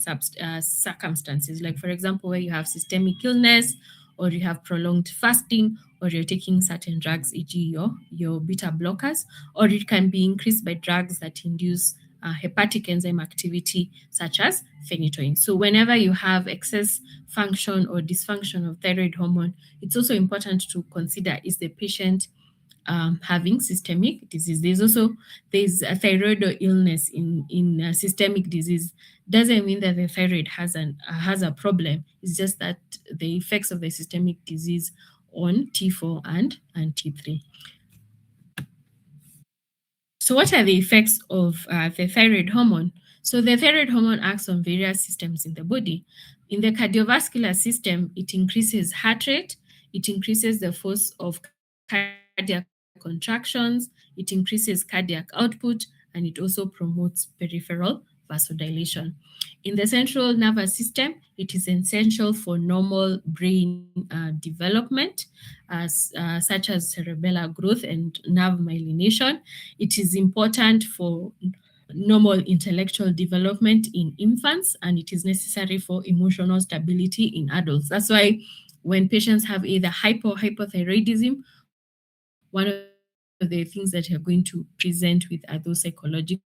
circumstances, like for example, where you have systemic illness, or you have prolonged fasting, or you're taking certain drugs, e.g., your beta blockers, or it can be increased by drugs that induce hepatic enzyme activity, such as phenytoin. So whenever you have excess function or dysfunction of thyroid hormone, it's also important to consider, is the patient having systemic disease. There's a thyroid illness in systemic disease. Doesn't mean that the thyroid has a problem. It's just that the effects of the systemic disease on T4 and T3. So, what are the effects of the thyroid hormone? So, the thyroid hormone acts on various systems in the body. In the cardiovascular system, it increases heart rate, it increases the force of cardiac contractions, it increases cardiac output, and it also promotes peripheral vasodilation. In the central nervous system, it is essential for normal brain development, such as cerebellar growth and nerve myelination. It is important for normal intellectual development in infants, and it is necessary for emotional stability in adults. That's why when patients have either hypothyroidism, one of the things that you're going to present with are those psychological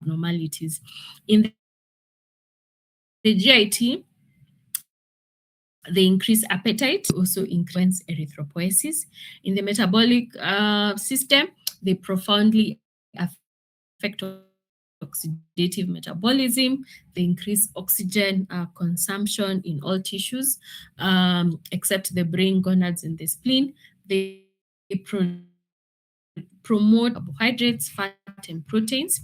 abnormalities. In the GIT, the increased appetite also influence erythropoiesis. In the metabolic system, they profoundly affect oxidative metabolism. They increase oxygen consumption in all tissues, except the brain, gonads, and the spleen. They promote carbohydrates, fat, and proteins.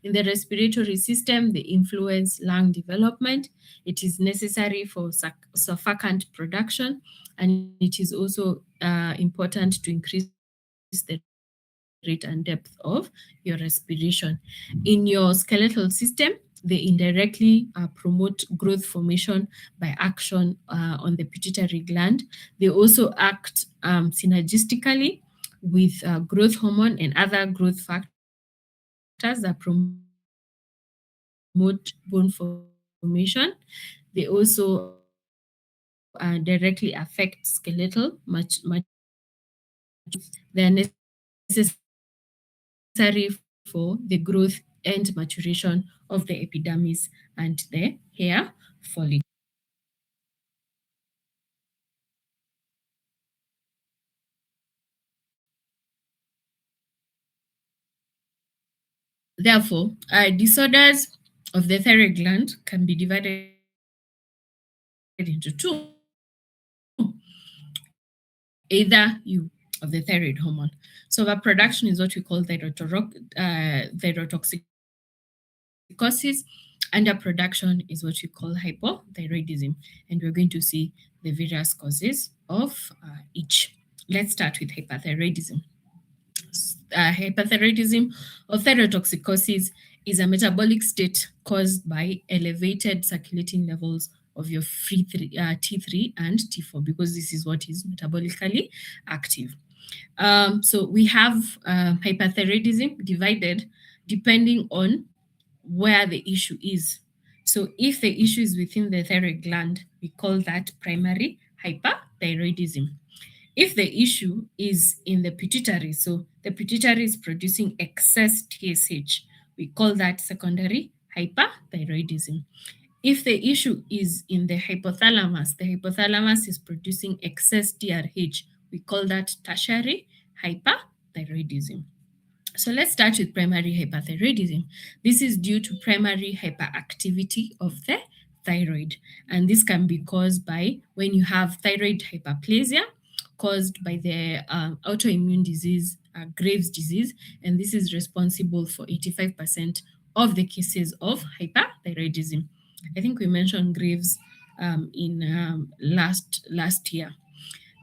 In the respiratory system, they influence lung development. It is necessary for surfactant production, and it is also important to increase the rate and depth of your respiration. In your skeletal system, they increase muscle mass, they indirectly promote growth formation by action on the pituitary gland. They also act synergistically with growth hormone and other growth factors that promote bone formation. They also directly affect skeletal maturation of the epidermis, and they are necessary for the growth and maturation of the epidermis and the hair follicle. Therefore, disorders of the thyroid gland can be divided into two. Either you of the thyroid hormone. So overproduction is what we call thyrotoxicosis. Underproduction is what we call hypothyroidism. And we're going to see the various causes of each. Let's start with hyperthyroidism. Hyperthyroidism or thyrotoxicosis is a metabolic state caused by elevated circulating levels of your T3 and T4, because this is what is metabolically active. So we have hyperthyroidism divided depending on where the issue is. So if the issue is within the thyroid gland, we call that primary hyperthyroidism. If the issue is in the pituitary, so the pituitary is producing excess TSH, we call that secondary hyperthyroidism. If the issue is in the hypothalamus is producing excess DRH, we call that tertiary hyperthyroidism. So let's start with primary hyperthyroidism. This is due to primary hyperactivity of the thyroid, and this can be caused by when you have thyroid hyperplasia caused by the autoimmune disease, Graves' disease, and this is responsible for 85% of the cases of hyperthyroidism. I think we mentioned Graves in last year.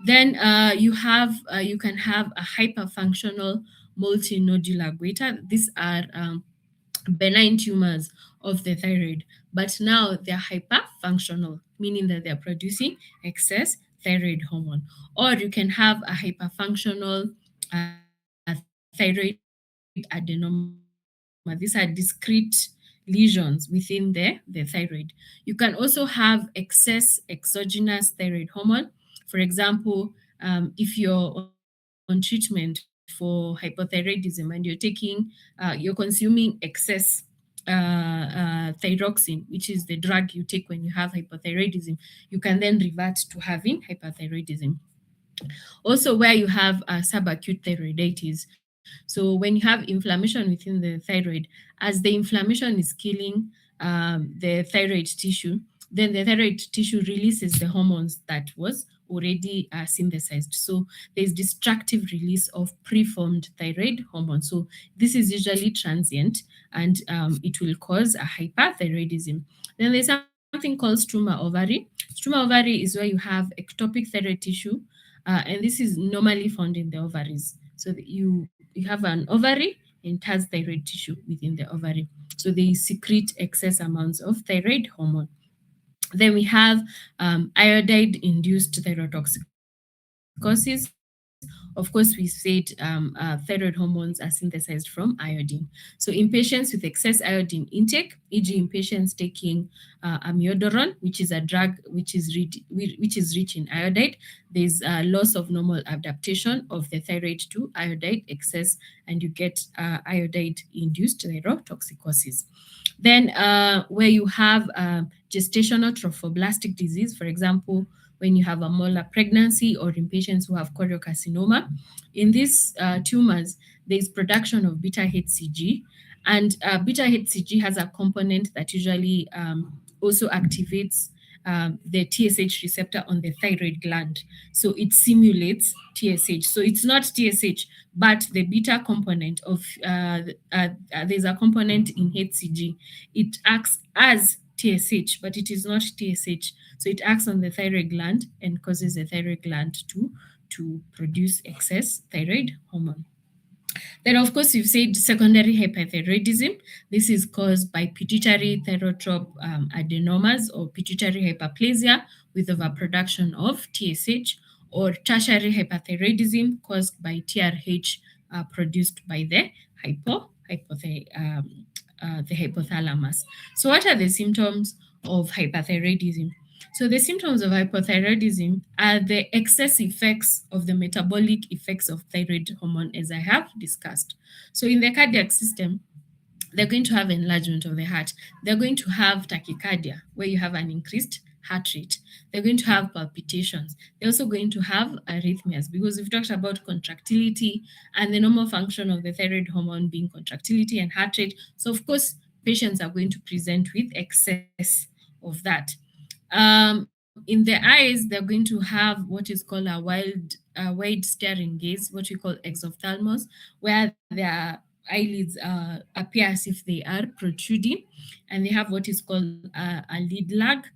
Then you can have a hyperfunctional multinodular goiter. These are benign tumors of the thyroid, but now they're hyperfunctional, meaning that they're producing excess thyroid hormone. Or you can have a hyperfunctional thyroid adenoma. These are discrete lesions within the thyroid. You can also have excess exogenous thyroid hormone. For example, if you're on treatment for hypothyroidism and you're consuming excess thyroxine, which is the drug you take when you have hypothyroidism, you can then revert to having hyperthyroidism. Also, where you have subacute thyroiditis. So when you have inflammation within the thyroid, as the inflammation is killing the thyroid tissue, then the thyroid tissue releases the hormones that was already synthesized. So there's destructive release of preformed thyroid hormone. So this is usually transient, and it will cause a hyperthyroidism. Then there's something called struma ovary. Struma ovary is where you have ectopic thyroid tissue, and this is normally found in the ovaries. So that you have an ovary and it has thyroid tissue within the ovary. So they secrete excess amounts of thyroid hormone. Then we have iodide-induced thyrotoxicosis. Of course, we said thyroid hormones are synthesized from iodine. So in patients with excess iodine intake, e.g., in patients taking amiodarone, which is a drug which is rich in iodide, there's a loss of normal adaptation of the thyroid to iodide excess, and you get iodide-induced thyrotoxicosis. Then, where you have gestational trophoblastic disease, for example, when you have a molar pregnancy or in patients who have choriocarcinoma, in these tumors, there's production of beta HCG, and beta HCG has a component that usually also activates the TSH receptor on the thyroid gland. So it simulates TSH. So it's not TSH, but the beta component of there's a component in HCG. It acts as TSH, but it is not TSH. So it acts on the thyroid gland and causes the thyroid gland to produce excess thyroid hormone. Then, of course, we've said secondary hyperthyroidism. This is caused by pituitary thyrotrope adenomas or pituitary hyperplasia with overproduction of TSH, or tertiary hyperthyroidism caused by TRH produced by the the hypothalamus. So, what are the symptoms of hyperthyroidism? So, the symptoms of hypothyroidism are the excess effects of the metabolic effects of thyroid hormone, as I have discussed. So, in the cardiac system, they're going to have enlargement of the heart. They're going to have tachycardia, where you have an increased heart rate. They're going to have palpitations. They're also going to have arrhythmias, because we've talked about contractility and the normal function of the thyroid hormone being contractility and heart rate. So, of course, patients are going to present with excess of that. In the eyes, they're going to have what is called wide staring gaze, what we call exophthalmos, where their eyelids appear as if they are protruding, and they have what is called a lid lag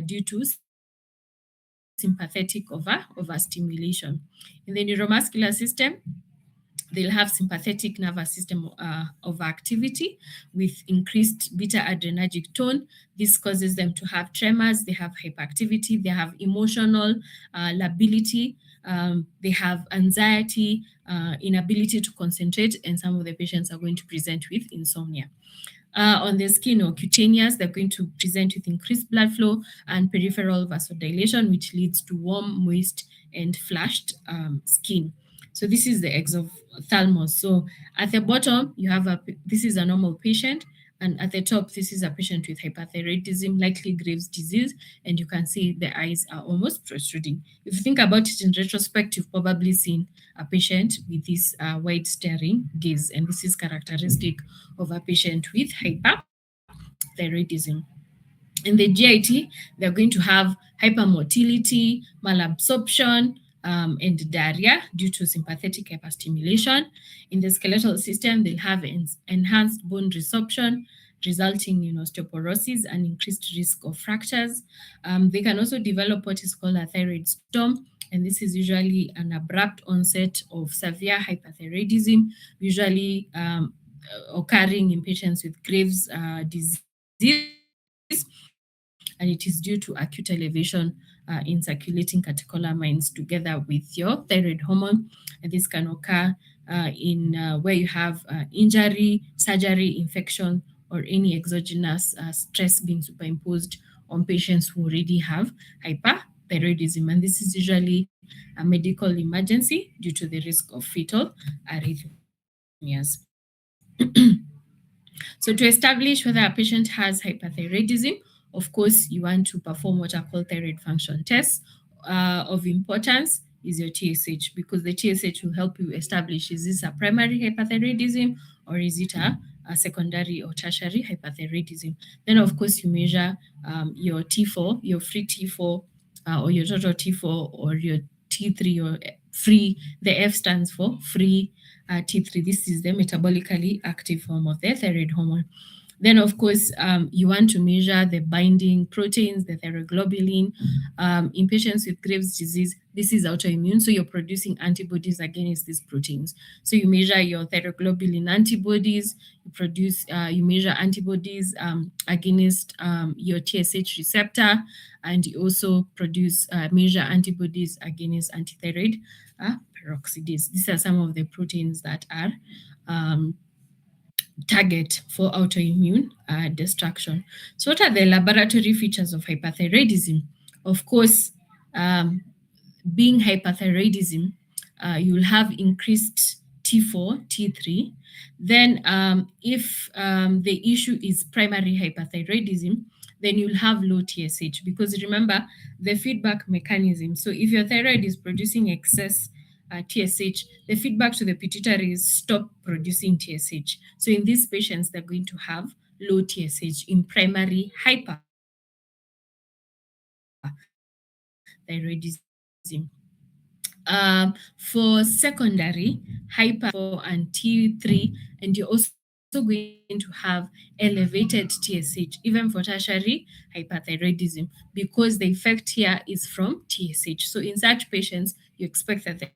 due to sympathetic overstimulation. In the neuromuscular system, they'll have sympathetic nervous system overactivity with increased beta adrenergic tone. This causes them to have tremors, they have hyperactivity, they have emotional lability, they have anxiety, inability to concentrate, and some of the patients are going to present with insomnia. On the skin or cutaneous, they're going to present with increased blood flow and peripheral vasodilation, which leads to warm, moist, and flushed skin. So this is the exophthalmos. So at the bottom, you have this is a normal patient, and at the top, this is a patient with hyperthyroidism, likely Graves' disease, and you can see the eyes are almost protruding. If you think about it in retrospect, you've probably seen a patient with this wide staring gaze, and this is characteristic of a patient with hyperthyroidism. In the GIT, they're going to have hypermotility, malabsorption, and diarrhea due to sympathetic hyperstimulation. In the skeletal system, they'll have enhanced bone resorption, resulting in osteoporosis and increased risk of fractures. They can also develop what is called a thyroid storm, and this is usually an abrupt onset of severe hyperthyroidism, usually occurring in patients with Graves' disease, and it is due to acute elevation in circulating catecholamines together with your thyroid hormone. And this can occur where you have injury, surgery, infection, or any exogenous stress being superimposed on patients who already have hyperthyroidism. And this is usually a medical emergency due to the risk of fetal arrhythmias. So, to establish whether a patient has hyperthyroidism, of course, you want to perform what are called thyroid function tests. Of importance is your TSH, because the TSH will help you establish, is this a primary hyperthyroidism or is it a secondary or tertiary hyperthyroidism. Then, of course, you measure your T4, your free T4, or your total T4, or your T3, or free. The F stands for free T3. This is the metabolically active form of the thyroid hormone. Then, of course, you want to measure the binding proteins, the thyroglobulin. In patients with Graves' disease, this is autoimmune, so you're producing antibodies against these proteins. So you measure your thyroglobulin antibodies, you measure antibodies against your TSH receptor, and you also measure antibodies against antithyroid peroxidase. These are some of the proteins that are target for autoimmune destruction. So, what are the laboratory features of hyperthyroidism? Of course, being hyperthyroidism, you'll have increased T4, T3. Then, if the issue is primary hyperthyroidism, then you'll have low TSH, because remember the feedback mechanism. So, if your thyroid is producing excess TSH, the feedback to the pituitary is stop producing TSH. So in these patients, they're going to have low TSH in primary hyperthyroidism. For secondary hyper and T3, and you're also going to have elevated TSH, even for tertiary hyperthyroidism, because the effect here is from TSH. So in such patients, you expect that the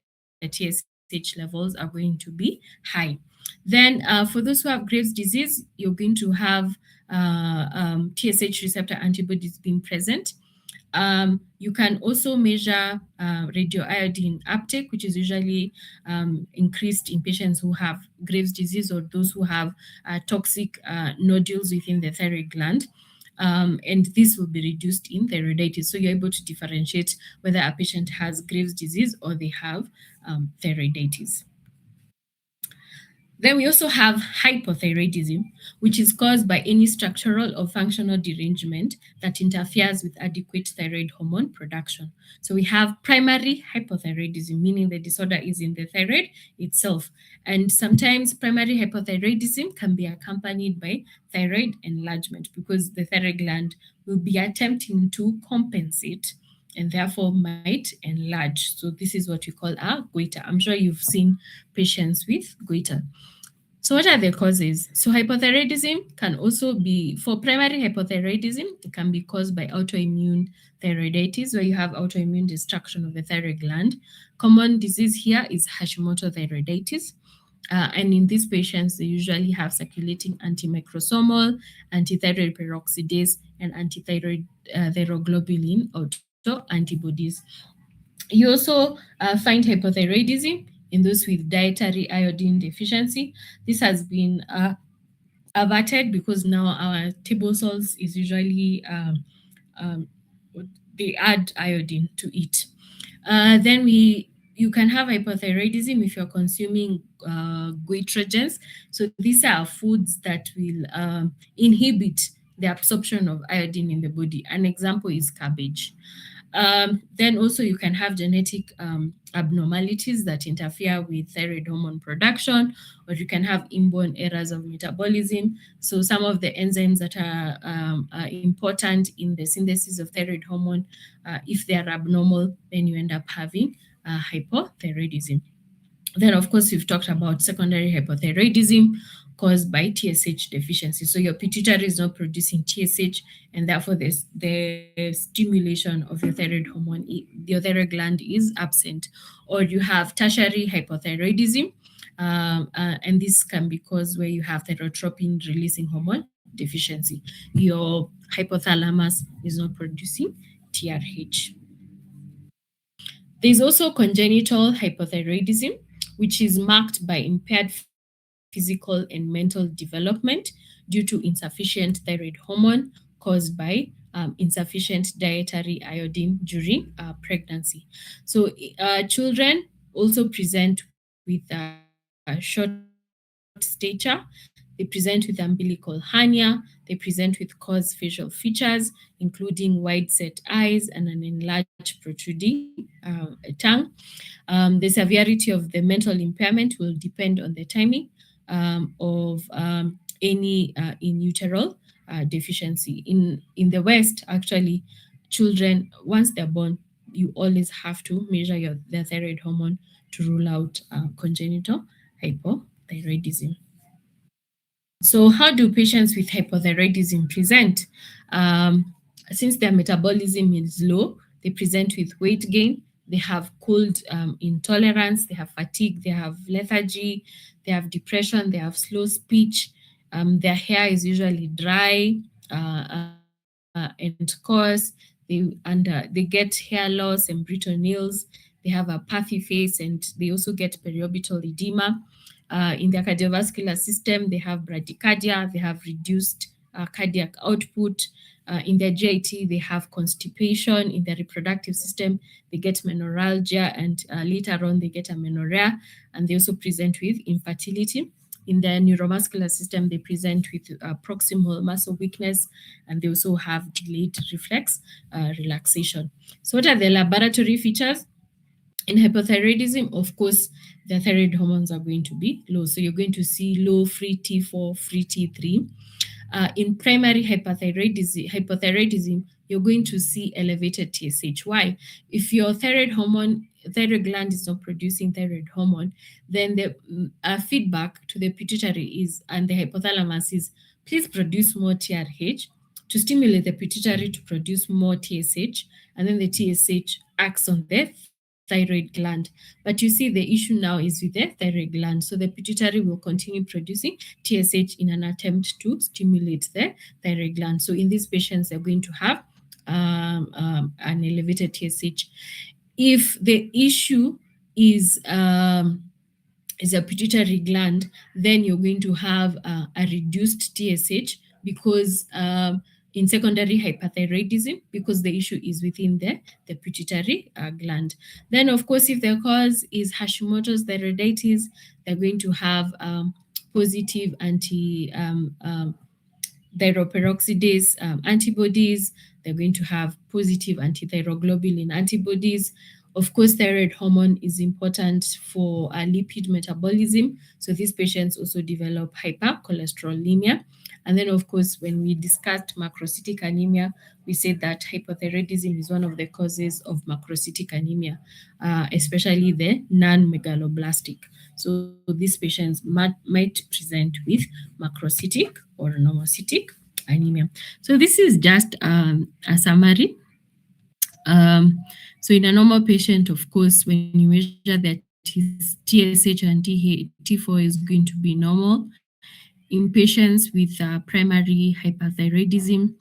TSH TSH levels are going to be high. Then, for those who have Graves' disease, you're going to have TSH receptor antibodies being present. You can also measure radioiodine uptake, which is usually increased in patients who have Graves' disease or those who have toxic nodules within the thyroid gland. And this will be reduced in thyroiditis. So you're able to differentiate whether a patient has Graves' disease or they have thyroiditis. Then we also have hypothyroidism, which is caused by any structural or functional derangement that interferes with adequate thyroid hormone production. So we have primary hypothyroidism, meaning the disorder is in the thyroid itself. And sometimes primary hypothyroidism can be accompanied by thyroid enlargement because the thyroid gland will be attempting to compensate and therefore might enlarge. So this is what we call a goiter. I'm sure you've seen patients with goiter. So what are the causes? So hypothyroidism can also be, for primary hypothyroidism, it can be caused by autoimmune thyroiditis, where you have autoimmune destruction of the thyroid gland. Common disease here is Hashimoto thyroiditis. And in these patients, they usually have circulating antimicrosomal, antithyroid peroxidase, and antithyroid thyroglobulin autoantibodies. You also find hypothyroidism in those with dietary iodine deficiency. This has been averted because now our table salts is usually um, they add iodine to it. Then you can have hypothyroidism if you're consuming goitrogens. So these are foods that will inhibit the absorption of iodine in the body. An example is cabbage. Then also you can have genetic abnormalities that interfere with thyroid hormone production, or you can have inborn errors of metabolism. So some of the enzymes that are important in the synthesis of thyroid hormone, if they are abnormal, then you end up having hypothyroidism. Then, of course, we've talked about secondary hypothyroidism caused by TSH deficiency. So your pituitary is not producing TSH, and therefore the stimulation of your thyroid hormone, your thyroid gland is absent. Or you have tertiary hypothyroidism, and this can be caused where you have thyrotropin releasing hormone deficiency. Your hypothalamus is not producing TRH. There's also congenital hypothyroidism, which is marked by impaired physical and mental development due to insufficient thyroid hormone caused by insufficient dietary iodine during pregnancy. So, children also present with short stature. They present with umbilical hernia. They present with coarse facial features, including wide set eyes and an enlarged protruding tongue. The severity of the mental impairment will depend on the timing of any in utero deficiency. In the West, actually, children once they're born, you always have to measure their thyroid hormone to rule out congenital hypothyroidism. So, how do patients with hypothyroidism present? Since their metabolism is low, they present with weight gain, they have cold intolerance, they have fatigue, they have lethargy, they have depression, they have slow speech, their hair is usually dry and coarse, they get hair loss and brittle nails, they have a puffy face, and they also get periorbital edema. In their cardiovascular system, they have bradycardia, they have reduced cardiac output. In their GIT, they have constipation. In their reproductive system, they get menorrhagia, and later on, they get amenorrhea, and they also present with infertility. In their neuromuscular system, they present with proximal muscle weakness, and they also have delayed reflex relaxation. So, what are the laboratory features? In hypothyroidism, of course, the thyroid hormones are going to be low. So you're going to see low free T4, free T3. In primary hypothyroidism, you're going to see elevated TSH. Why? If your thyroid gland is not producing thyroid hormone, then the feedback to the pituitary is, and the hypothalamus is, please produce more TRH to stimulate the pituitary to produce more TSH, and then the TSH acts on the thyroid thyroid gland. But you see, the issue now is with the thyroid gland. So the pituitary will continue producing TSH in an attempt to stimulate the thyroid gland. So in these patients, they're going to have an elevated TSH. If the issue is a pituitary gland, then you're going to have a reduced TSH because in secondary hyperthyroidism, because the issue is within the pituitary gland. Then, of course, if the cause is Hashimoto's thyroiditis, they're going to have positive thyroperoxidase antibodies. They're going to have positive antithyroglobulin antibodies. Of course, thyroid hormone is important for lipid metabolism. So these patients also develop hypercholesterolemia. And then, of course, when we discussed macrocytic anemia, we said that hypothyroidism is one of the causes of macrocytic anemia, especially the non-megaloblastic. So these patients might present with macrocytic or normocytic anemia. So this is just a summary. So in a normal patient, of course, when you measure that TSH and T4 is going to be normal. In patients with primary hyperthyroidism,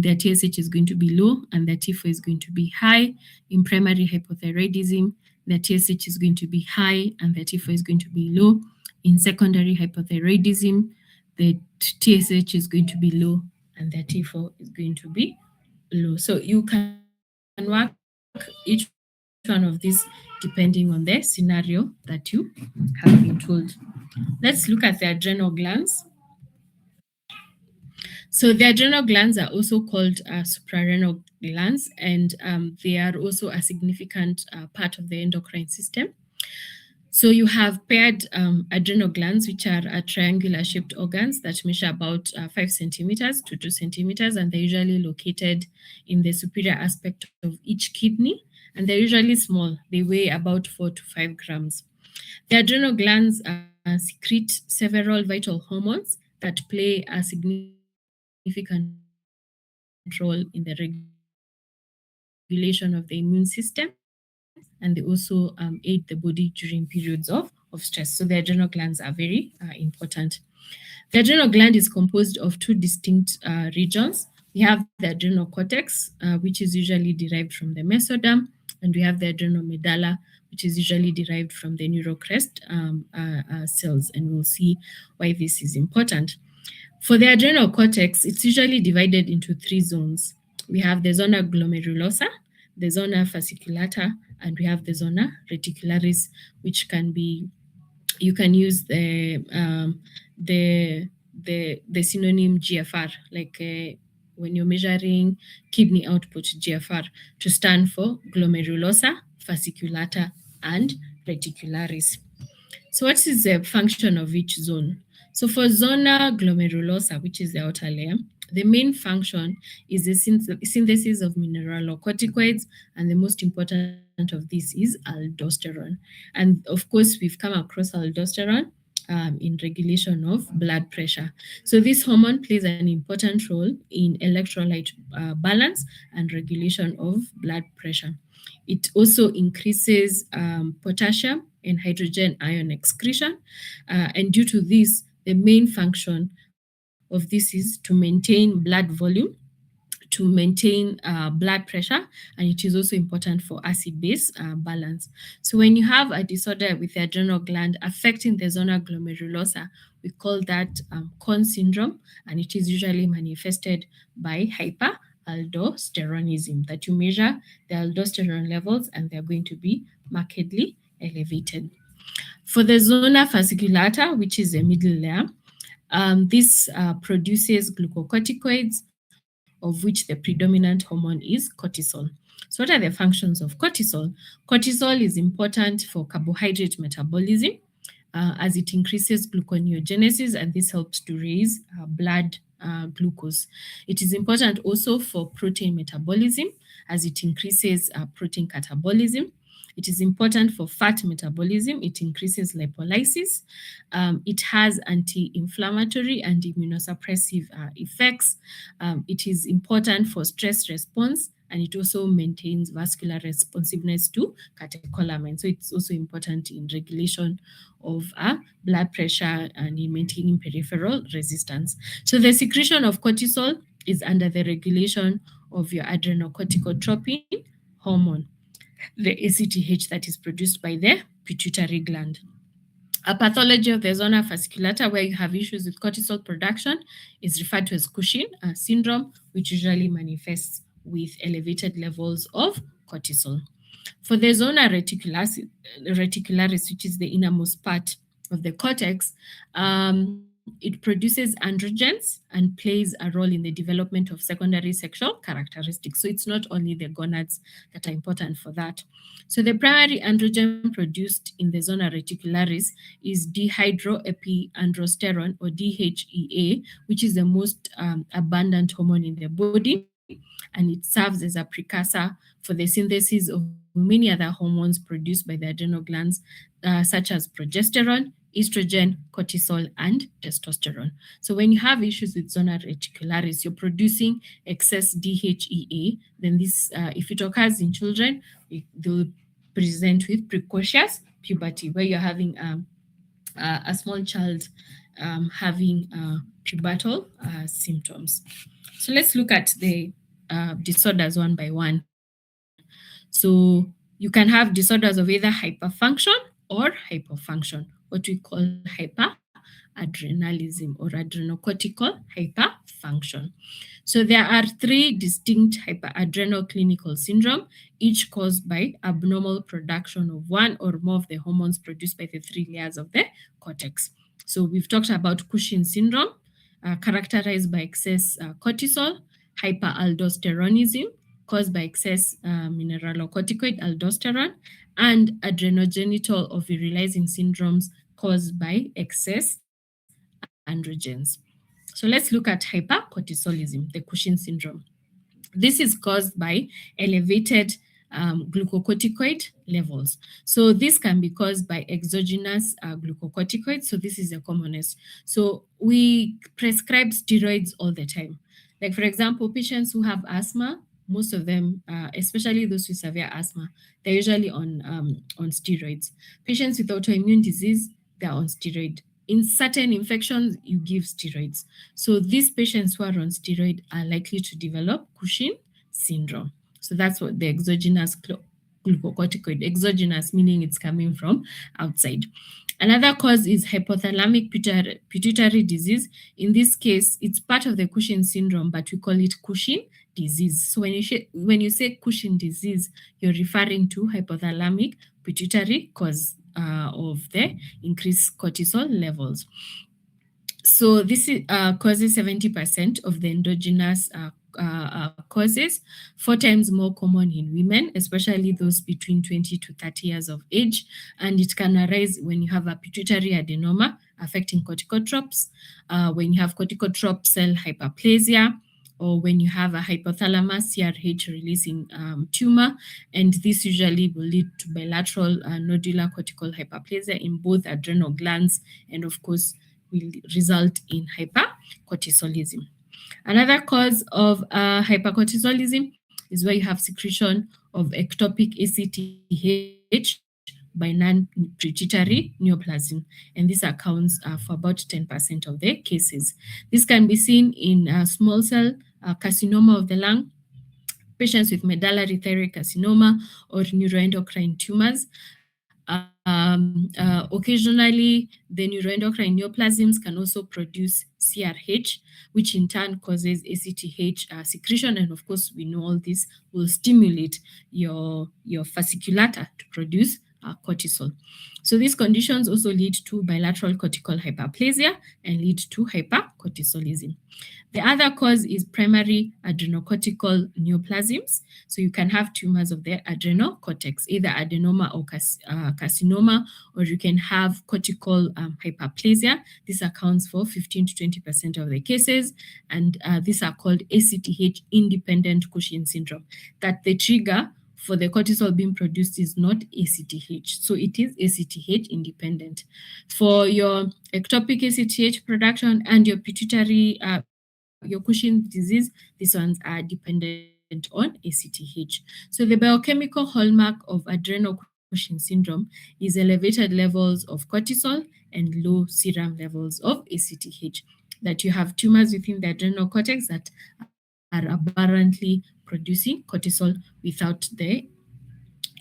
their TSH is going to be low and their T4 is going to be high. In primary hypothyroidism, their TSH is going to be high and their T4 is going to be low. In secondary hypothyroidism, the TSH is going to be low and their T4 is going to be low. So you can work each one of these depending on the scenario that you have been told. Let's look at the adrenal glands. So the adrenal glands are also called suprarenal glands, and they are also a significant part of the endocrine system. So you have paired adrenal glands, which are triangular shaped organs that measure about 5 centimeters to 2 centimeters, and they're usually located in the superior aspect of each kidney. And they're usually small, they weigh about 4 to 5 grams. The adrenal glands secrete several vital hormones that play a significant role in the regulation of the immune system, and they also aid the body during periods of stress. So the adrenal glands are very important. The adrenal gland is composed of two distinct regions. We have the adrenal cortex, which is usually derived from the mesoderm, and we have the adrenal medulla, which is usually derived from the neurocrest cells, and we'll see why this is important. For the adrenal cortex, it's usually divided into three zones. We have the zona glomerulosa, the zona fasciculata, and we have the zona reticularis, which can be, you can use the synonym GFR, like when you're measuring kidney output, GFR, to stand for glomerulosa, fasciculata, and reticularis. So what is the function of each zone? So for zona glomerulosa, which is the outer layer, the main function is the synthesis of mineralocorticoids, and the most important of this is aldosterone. And of course, we've come across aldosterone in regulation of blood pressure. So this hormone plays an important role in electrolyte balance and regulation of blood pressure. It also increases potassium and hydrogen ion excretion. And due to this, the main function of this is to maintain blood volume, to maintain blood pressure, and it is also important for acid base balance. So when you have a disorder with the adrenal gland affecting the zona glomerulosa, we call that Conn syndrome, and it is usually manifested by hyperaldosteronism, that you measure the aldosterone levels and they're going to be markedly elevated. For the zona fasciculata, which is the middle layer, this produces glucocorticoids, of which the predominant hormone is cortisol. So what are the functions of cortisol? Cortisol is important for carbohydrate metabolism, as it increases gluconeogenesis, and this helps to raise blood glucose. It is important also for protein metabolism, as it increases protein catabolism. It is important for fat metabolism. It increases lipolysis. It has anti-inflammatory and immunosuppressive effects. It is important for stress response, and it also maintains vascular responsiveness to catecholamine. So it's also important in regulation of blood pressure and in maintaining peripheral resistance. So the secretion of cortisol is under the regulation of your adrenocorticotropin hormone, the ACTH that is produced by the pituitary gland. A pathology of the zona fasciculata where you have issues with cortisol production is referred to as Cushing syndrome, which usually manifests with elevated levels of cortisol. For the zona reticularis, which is the innermost part of the cortex, it produces androgens and plays a role in the development of secondary sexual characteristics. So it's not only the gonads that are important for that. So the primary androgen produced in the zona reticularis is dehydroepiandrosterone or DHEA, which is the most abundant hormone in the body, and it serves as a precursor for the synthesis of many other hormones produced by the adrenal glands, such as progesterone, estrogen, cortisol, and testosterone. So when you have issues with zona reticularis, you're producing excess DHEA, then this, if it occurs in children, they'll present with precocious puberty, where you're having a small child having pubertal symptoms. So let's look at the disorders one by one. So you can have disorders of either hyperfunction or hypofunction, what we call hyperadrenalism or adrenocortical hyperfunction. So there are three distinct hyperadrenal clinical syndrome, each caused by abnormal production of one or more of the hormones produced by the three layers of the cortex. So we've talked about Cushing syndrome, characterized by excess cortisol, hyperaldosteronism, caused by excess mineralocorticoid aldosterone, and adrenogenital or virilizing syndromes caused by excess androgens. So let's look at hypercortisolism, the Cushing syndrome. This is caused by elevated glucocorticoid levels. So this can be caused by exogenous glucocorticoids. So this is the commonest. So we prescribe steroids all the time. Like for example, patients who have asthma, most of them, especially those with severe asthma, they're usually on steroids. Patients with autoimmune disease, they're on steroid. In certain infections, you give steroids. So these patients who are on steroid are likely to develop Cushing syndrome. So that's what the exogenous glucocorticoid, exogenous meaning it's coming from outside. Another cause is hypothalamic pituitary disease. In this case, it's part of the Cushing syndrome, but we call it Cushing disease. So when you say Cushing disease, you're referring to hypothalamic pituitary cause of the increased cortisol levels. So this causes 70% of the endogenous causes, 4 times more common in women, especially those between 20 to 30 years of age. And it can arise when you have a pituitary adenoma affecting corticotropes, when you have corticotrope cell hyperplasia, or when you have a hypothalamus CRH releasing tumor, and this usually will lead to bilateral nodular cortical hyperplasia in both adrenal glands, and of course will result in hypercortisolism. Another cause of hypercortisolism is where you have secretion of ectopic ACTH by non-pituitary neoplasm, and this accounts for about 10% of the cases. This can be seen in small cell carcinoma of the lung, patients with medullary thyroid carcinoma, or neuroendocrine tumors. Occasionally, the neuroendocrine neoplasms can also produce CRH, which in turn causes ACTH secretion. And of course, we know all this will stimulate your fasciculata to produce cortisol. So these conditions also lead to bilateral cortical hyperplasia and lead to hypercortisolism. The other cause is primary adrenocortical neoplasms. So you can have tumors of the adrenal cortex, either adenoma or carcinoma, or you can have cortical hyperplasia. This accounts for 15 to 20% of the cases, and these are called ACTH independent Cushing syndrome. That the trigger for the cortisol being produced is not ACTH. So it is ACTH independent. For your ectopic ACTH production and your pituitary, your Cushing disease, these ones are dependent on on ACTH. So the biochemical hallmark of adrenal Cushing syndrome is elevated levels of cortisol and low serum levels of ACTH. That you have tumors within the adrenal cortex that are aberrantly producing cortisol without the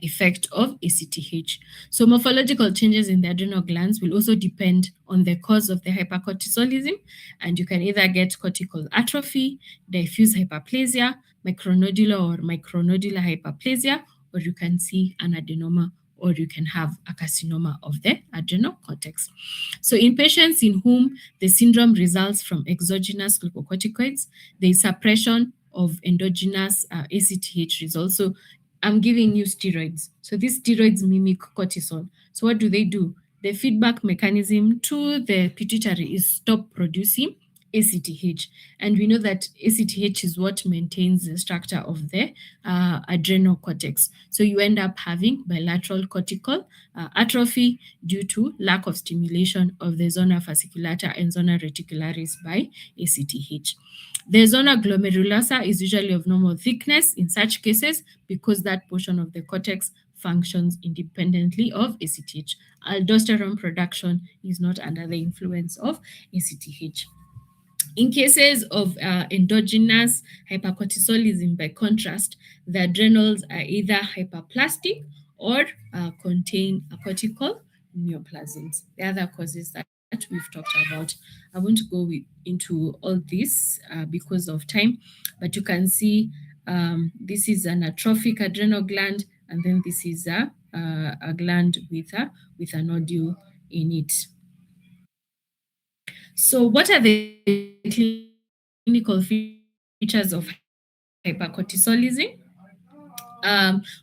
effect of ACTH. So morphological changes in the adrenal glands will also depend on the cause of the hypercortisolism, and you can either get cortical atrophy, diffuse hyperplasia, macronodular or micronodular hyperplasia, or you can see an adenoma, or you can have a carcinoma of the adrenal cortex. So in patients in whom the syndrome results from exogenous glucocorticoids, there is suppression of endogenous ACTH results. So I'm giving you steroids. So these steroids mimic cortisol. So what do? The feedback mechanism to the pituitary is stop producing ACTH. And we know that ACTH is what maintains the structure of the adrenal cortex. So you end up having bilateral cortical atrophy due to lack of stimulation of the zona fasciculata and zona reticularis by ACTH. The zona glomerulosa is usually of normal thickness in such cases because that portion of the cortex functions independently of ACTH. Aldosterone production is not under the influence of ACTH. In cases of endogenous hypercortisolism, by contrast, the adrenals are either hyperplastic or contain cortical neoplasms. The other causes that we've talked about. I won't go into all this because of time, but you can see this is an atrophic adrenal gland, and then this is a gland with a nodule in it. So, what are the clinical features of hypercortisolism?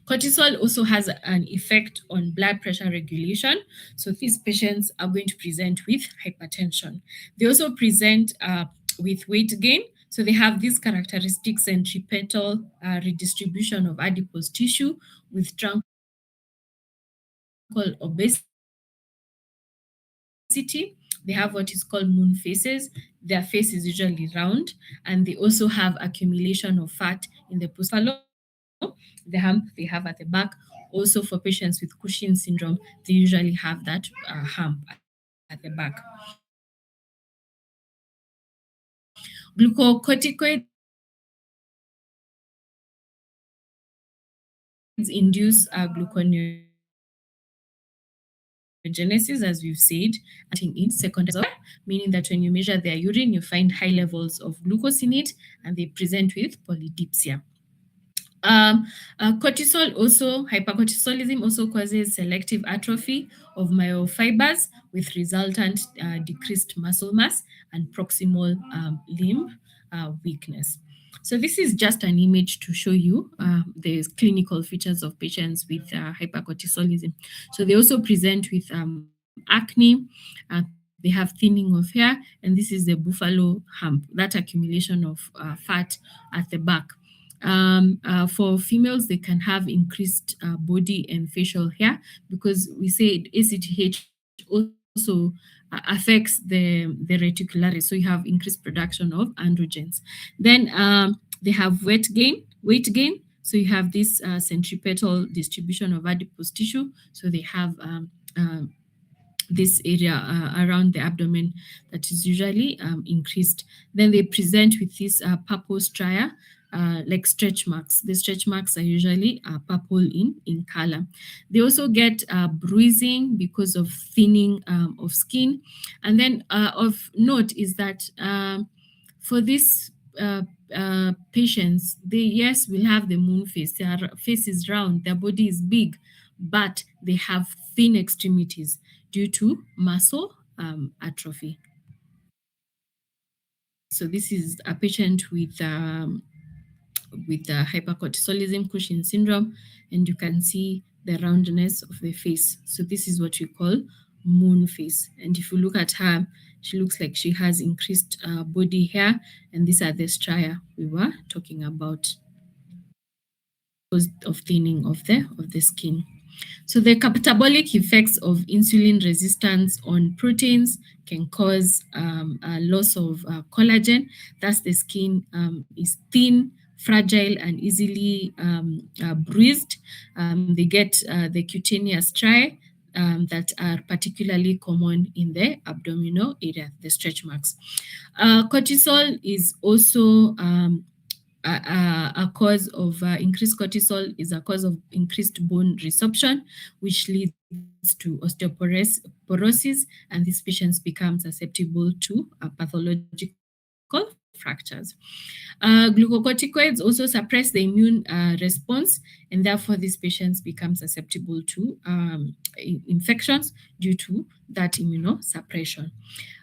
Cortisol also has an effect on blood pressure regulation. So these patients are going to present with hypertension. They also present with weight gain. So they have these characteristics centripetal redistribution of adipose tissue with truncal obesity. They have what is called moon faces. Their face is usually round, and they also have accumulation of fat in the postfallope, the hump they have at the back. Also, for patients with Cushing syndrome, they usually have that hump at the back. Glucocorticoids induce gluconeogenesis, as we've said, in secondary, meaning that when you measure their urine, you find high levels of glucose in it, and they present with polydipsia. Hypercortisolism also causes selective atrophy of myofibers with resultant decreased muscle mass and proximal limb weakness. So this is just an image to show you the clinical features of patients with hypercortisolism. So they also present with acne, they have thinning of hair, and this is the buffalo hump, that accumulation of fat at the back. For females, they can have increased body and facial hair because we say ACTH also affects the reticularis, so you have increased production of androgens. Then they have weight gain. So you have this centripetal distribution of adipose tissue. So they have this area around the abdomen that is usually increased. Then they present with this purple stria, like stretch marks. The stretch marks are usually purple in color. They also get bruising because of thinning of skin. And then of note is that for this patients, they will have the moon face. Their face is round, their body is big, but they have thin extremities due to muscle atrophy. So this is a patient with hypercortisolism, Cushing syndrome, and you can see the roundness of the face. So this is what we call moon face. And if you look at her, she looks like she has increased body hair, and these are the stria we were talking about because of thinning of the skin. So the catabolic effects of insulin resistance on proteins can cause a loss of collagen. Thus, the skin is thin, fragile and easily bruised. They get the cutaneous striae that are particularly common in the abdominal area, the stretch marks. Cortisol is also a cause of increased cortisol is a cause of increased bone resorption, which leads to osteoporosis, and these patients become susceptible to pathological fractures. Glucocorticoids also suppress the immune response, and therefore these patients become susceptible to infections due to that immunosuppression.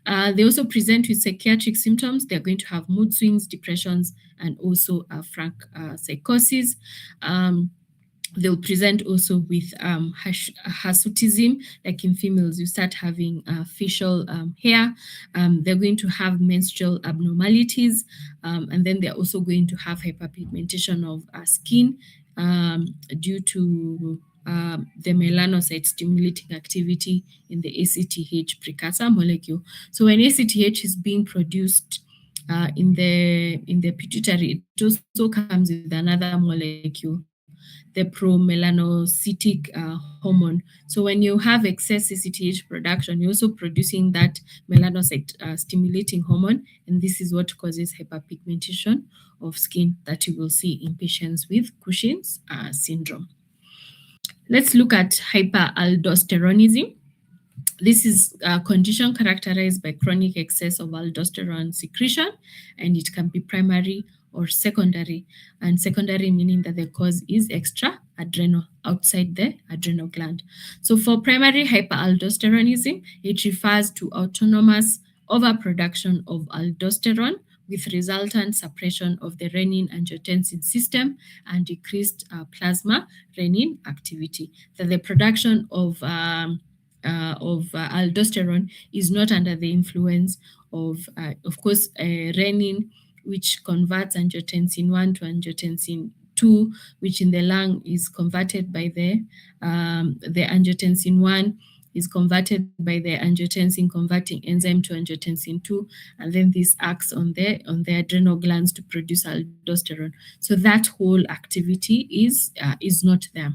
They also present with psychiatric symptoms. They're going to have mood swings, depressions, and also frank psychosis. They'll present also with hirsutism, like in females, you start having facial hair. They're going to have menstrual abnormalities, and then they're also going to have hyperpigmentation of skin due to the melanocyte stimulating activity in the ACTH precursor molecule. So when ACTH is being produced in the pituitary, it also comes with another molecule, the promelanocytic hormone. So when you have excess ACTH production, you're also producing that melanocyte stimulating hormone, and this is what causes hyperpigmentation of skin that you will see in patients with Cushing's syndrome. Let's look at hyperaldosteronism. This is a condition characterized by chronic excess of aldosterone secretion, and it can be primary or secondary. And secondary meaning that the cause is extra adrenal, outside the adrenal gland. So for primary hyperaldosteronism, it refers to autonomous overproduction of aldosterone with resultant suppression of the renin-angiotensin system and decreased plasma renin activity. That the production of aldosterone is not under the influence of course, renin, which converts angiotensin 1 to angiotensin 2, which in the lung is converted by the angiotensin 1 is converted by the angiotensin converting enzyme to angiotensin 2, and then this acts on the adrenal glands to produce aldosterone. So that whole activity is not there.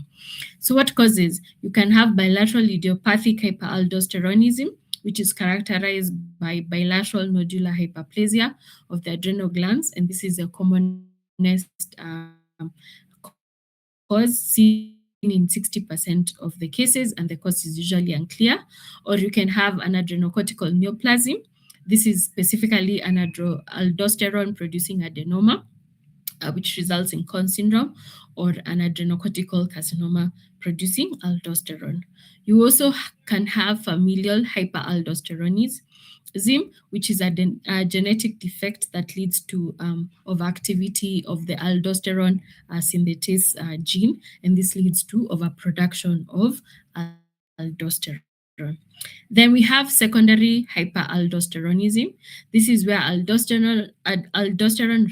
So what causes? You can have bilateral idiopathic hyperaldosteronism, which is characterized by bilateral nodular hyperplasia of the adrenal glands, and this is the commonest cause seen in 60% of the cases, and the cause is usually unclear. Or you can have an adrenocortical neoplasm. This is specifically an aldosterone-producing adenoma, which results in Conn syndrome, or an adrenocortical carcinoma producing aldosterone. You also can have familial hyperaldosteronism, which is a genetic defect that leads to overactivity of the aldosterone synthetase gene, and this leads to overproduction of aldosterone. Then we have secondary hyperaldosteronism. This is where aldosterone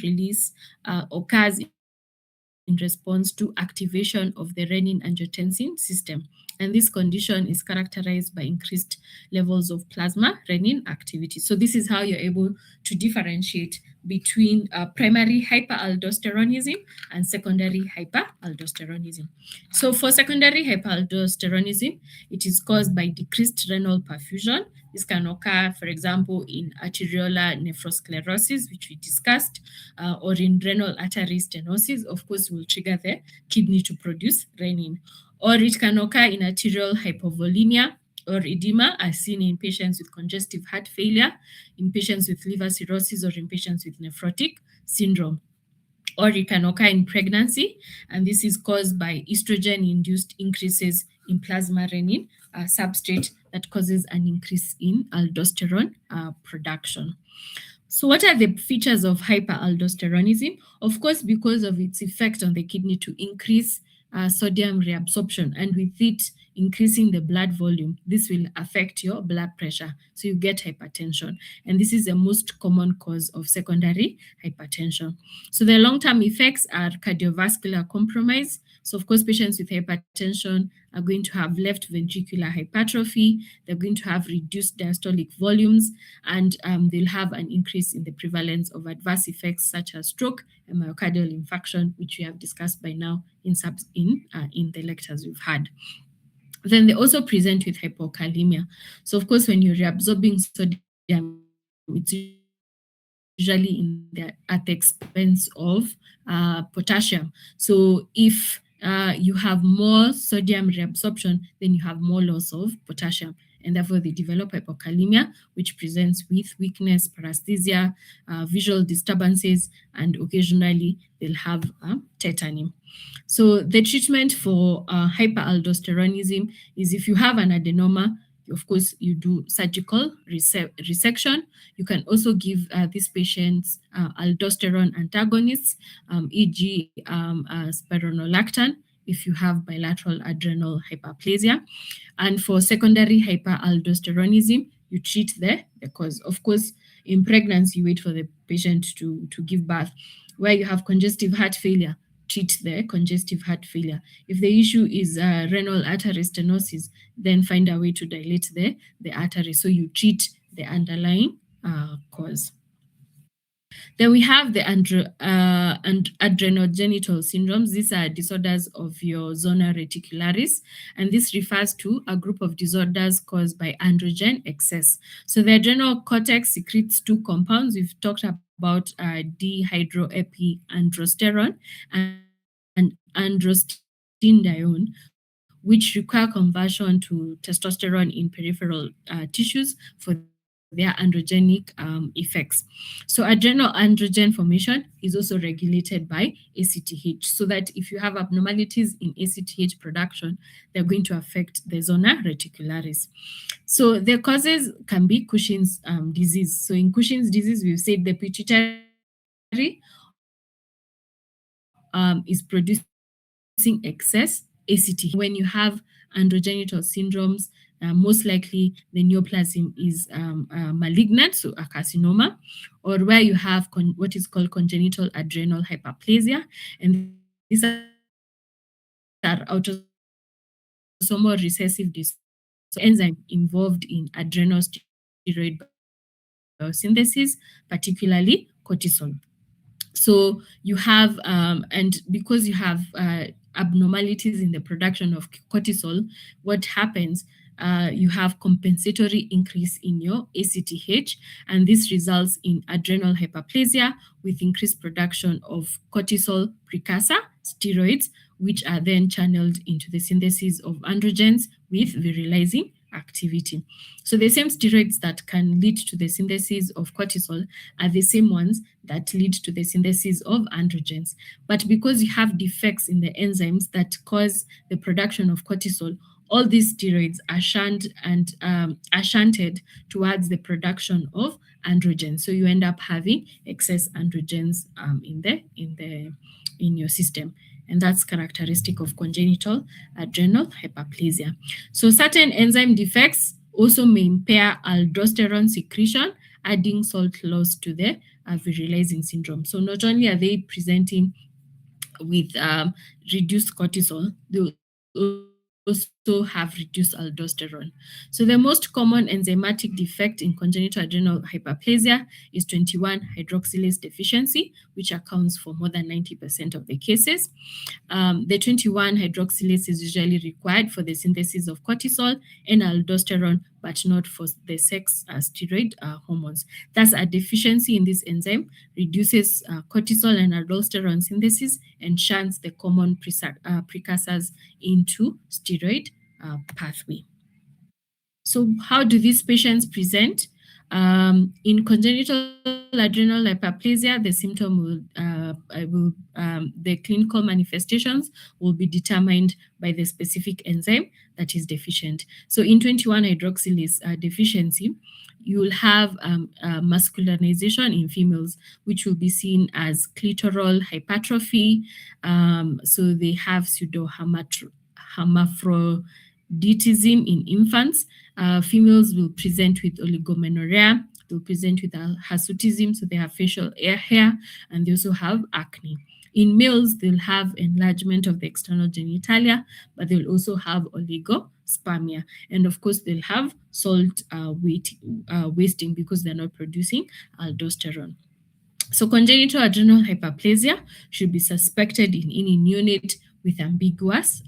release occurs in response to activation of the renin-angiotensin system. And this condition is characterized by increased levels of plasma renin activity. So this is how you're able to differentiate between primary hyperaldosteronism and secondary hyperaldosteronism. So for secondary hyperaldosteronism, it is caused by decreased renal perfusion. This can occur, for example, in arteriolar nephrosclerosis, which we discussed, or in renal artery stenosis. Of course, will trigger the kidney to produce renin. Or it can occur in arterial hypovolemia or edema, as seen in patients with congestive heart failure, in patients with liver cirrhosis, or in patients with nephrotic syndrome. Or it can occur in pregnancy, and this is caused by estrogen-induced increases in plasma renin, a substrate that causes an increase in aldosterone production. So what are the features of hyperaldosteronism? Of course, because of its effect on the kidney to increase sodium reabsorption, and with it increasing the blood volume, this will affect your blood pressure. So you get hypertension. And this is the most common cause of secondary hypertension. So the long-term effects are cardiovascular compromise. So, of course, patients with hypertension are going to have left ventricular hypertrophy, they're going to have reduced diastolic volumes, and they'll have an increase in the prevalence of adverse effects such as stroke and myocardial infarction, which we have discussed by now in the lectures we've had. Then they also present with hypokalemia. So, of course, when you're reabsorbing sodium, it's usually at the expense of potassium. So, if you have more sodium reabsorption, then you have more loss of potassium, and therefore they develop hypokalemia, which presents with weakness, paresthesia, visual disturbances, and occasionally they'll have tetany. So the treatment for hyperaldosteronism is, if you have an adenoma, of course, you do surgical resection. You can also give these patients aldosterone antagonists, e.g., spironolactone, if you have bilateral adrenal hyperplasia. And for secondary hyperaldosteronism, you treat the cause. Of course, in pregnancy, you wait for the patient to give birth. Where you have congestive heart failure, treat the congestive heart failure. If the issue is renal artery stenosis, then find a way to dilate the artery. So you treat the underlying cause. Then we have the adrenogenital syndromes. These are disorders of your zona reticularis, and this refers to a group of disorders caused by androgen excess. So the adrenal cortex secretes two compounds. We've talked about dehydroepiandrosterone and androstenedione, which require conversion to testosterone in peripheral tissues for their androgenic effects. So adrenal androgen formation is also regulated by ACTH, so that if you have abnormalities in ACTH production, they're going to affect the zona reticularis. So the causes can be Cushing's disease. So in Cushing's disease, we've said the pituitary is producing excess ACTH. When you have androgenital syndromes, most likely the neoplasm is malignant, so a carcinoma, or where you have what is called congenital adrenal hyperplasia. And these are autosomal recessive disorders, enzyme involved in adrenal steroid biosynthesis, particularly cortisol. So you have, and because you have abnormalities in the production of cortisol, what happens? You have compensatory increase in your ACTH, and this results in adrenal hyperplasia with increased production of cortisol precursor steroids, which are then channeled into the synthesis of androgens with virilizing activity. So the same steroids that can lead to the synthesis of cortisol are the same ones that lead to the synthesis of androgens. But because you have defects in the enzymes that cause the production of cortisol, all these steroids are shunted towards the production of androgens. So you end up having excess androgens in your system. And that's characteristic of congenital adrenal hyperplasia. So certain enzyme defects also may impair aldosterone secretion, adding salt loss to the virilizing syndrome. So not only are they presenting with reduced cortisol, they also have reduced aldosterone. So the most common enzymatic defect in congenital adrenal hyperplasia is 21 hydroxylase deficiency, which accounts for more than 90% of the cases. The 21 hydroxylase is usually required for the synthesis of cortisol and aldosterone, but not for the sex steroid hormones. Thus, a deficiency in this enzyme reduces cortisol and aldosterone synthesis and shunts the common precursors into steroid pathway. So how do these patients present? In congenital adrenal hyperplasia, the symptom the clinical manifestations will be determined by the specific enzyme that is deficient. So in 21 hydroxylase deficiency, you will have masculinization in females, which will be seen as clitoral hypertrophy. So they have pseudohermaphroditism in infants. Females will present with oligomenorrhea, they'll present with hirsutism, so they have facial hair, and they also have acne. In males, they'll have enlargement of the external genitalia, but they'll also have oligospermia. And of course, they'll have salt wasting because they're not producing aldosterone. So congenital adrenal hyperplasia should be suspected in any neonate with ambiguous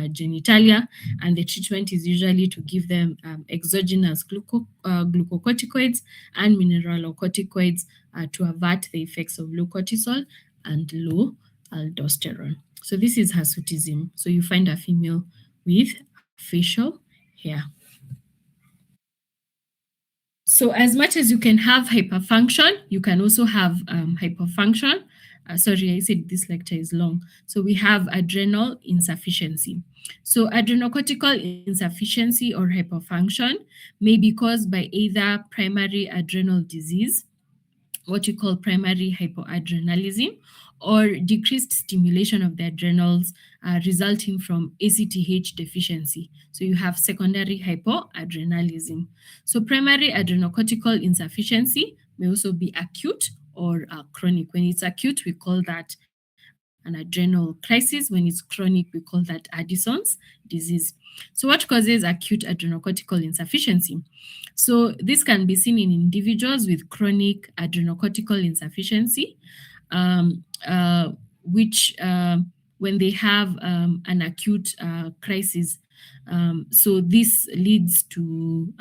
genitalia, and the treatment is usually to give them exogenous glucocorticoids and mineralocorticoids to avert the effects of low cortisol and low aldosterone. So this is hirsutism. So you find a female with facial hair. So as much as you can have hyperfunction, you can also have hyperfunction. Sorry, I said this lecture is long. So we have adrenal insufficiency. So adrenocortical insufficiency or hyperfunction may be caused by either primary adrenal disease, what you call primary hypoadrenalism, or decreased stimulation of the adrenals resulting from ACTH deficiency. So you have secondary hypoadrenalism. So primary adrenocortical insufficiency may also be acute or chronic. When it's acute, we call that an adrenal crisis. When it's chronic, we call that Addison's disease. So what causes acute adrenocortical insufficiency? So this can be seen in individuals with chronic adrenocortical insufficiency, which when they have an acute crisis. So this leads to,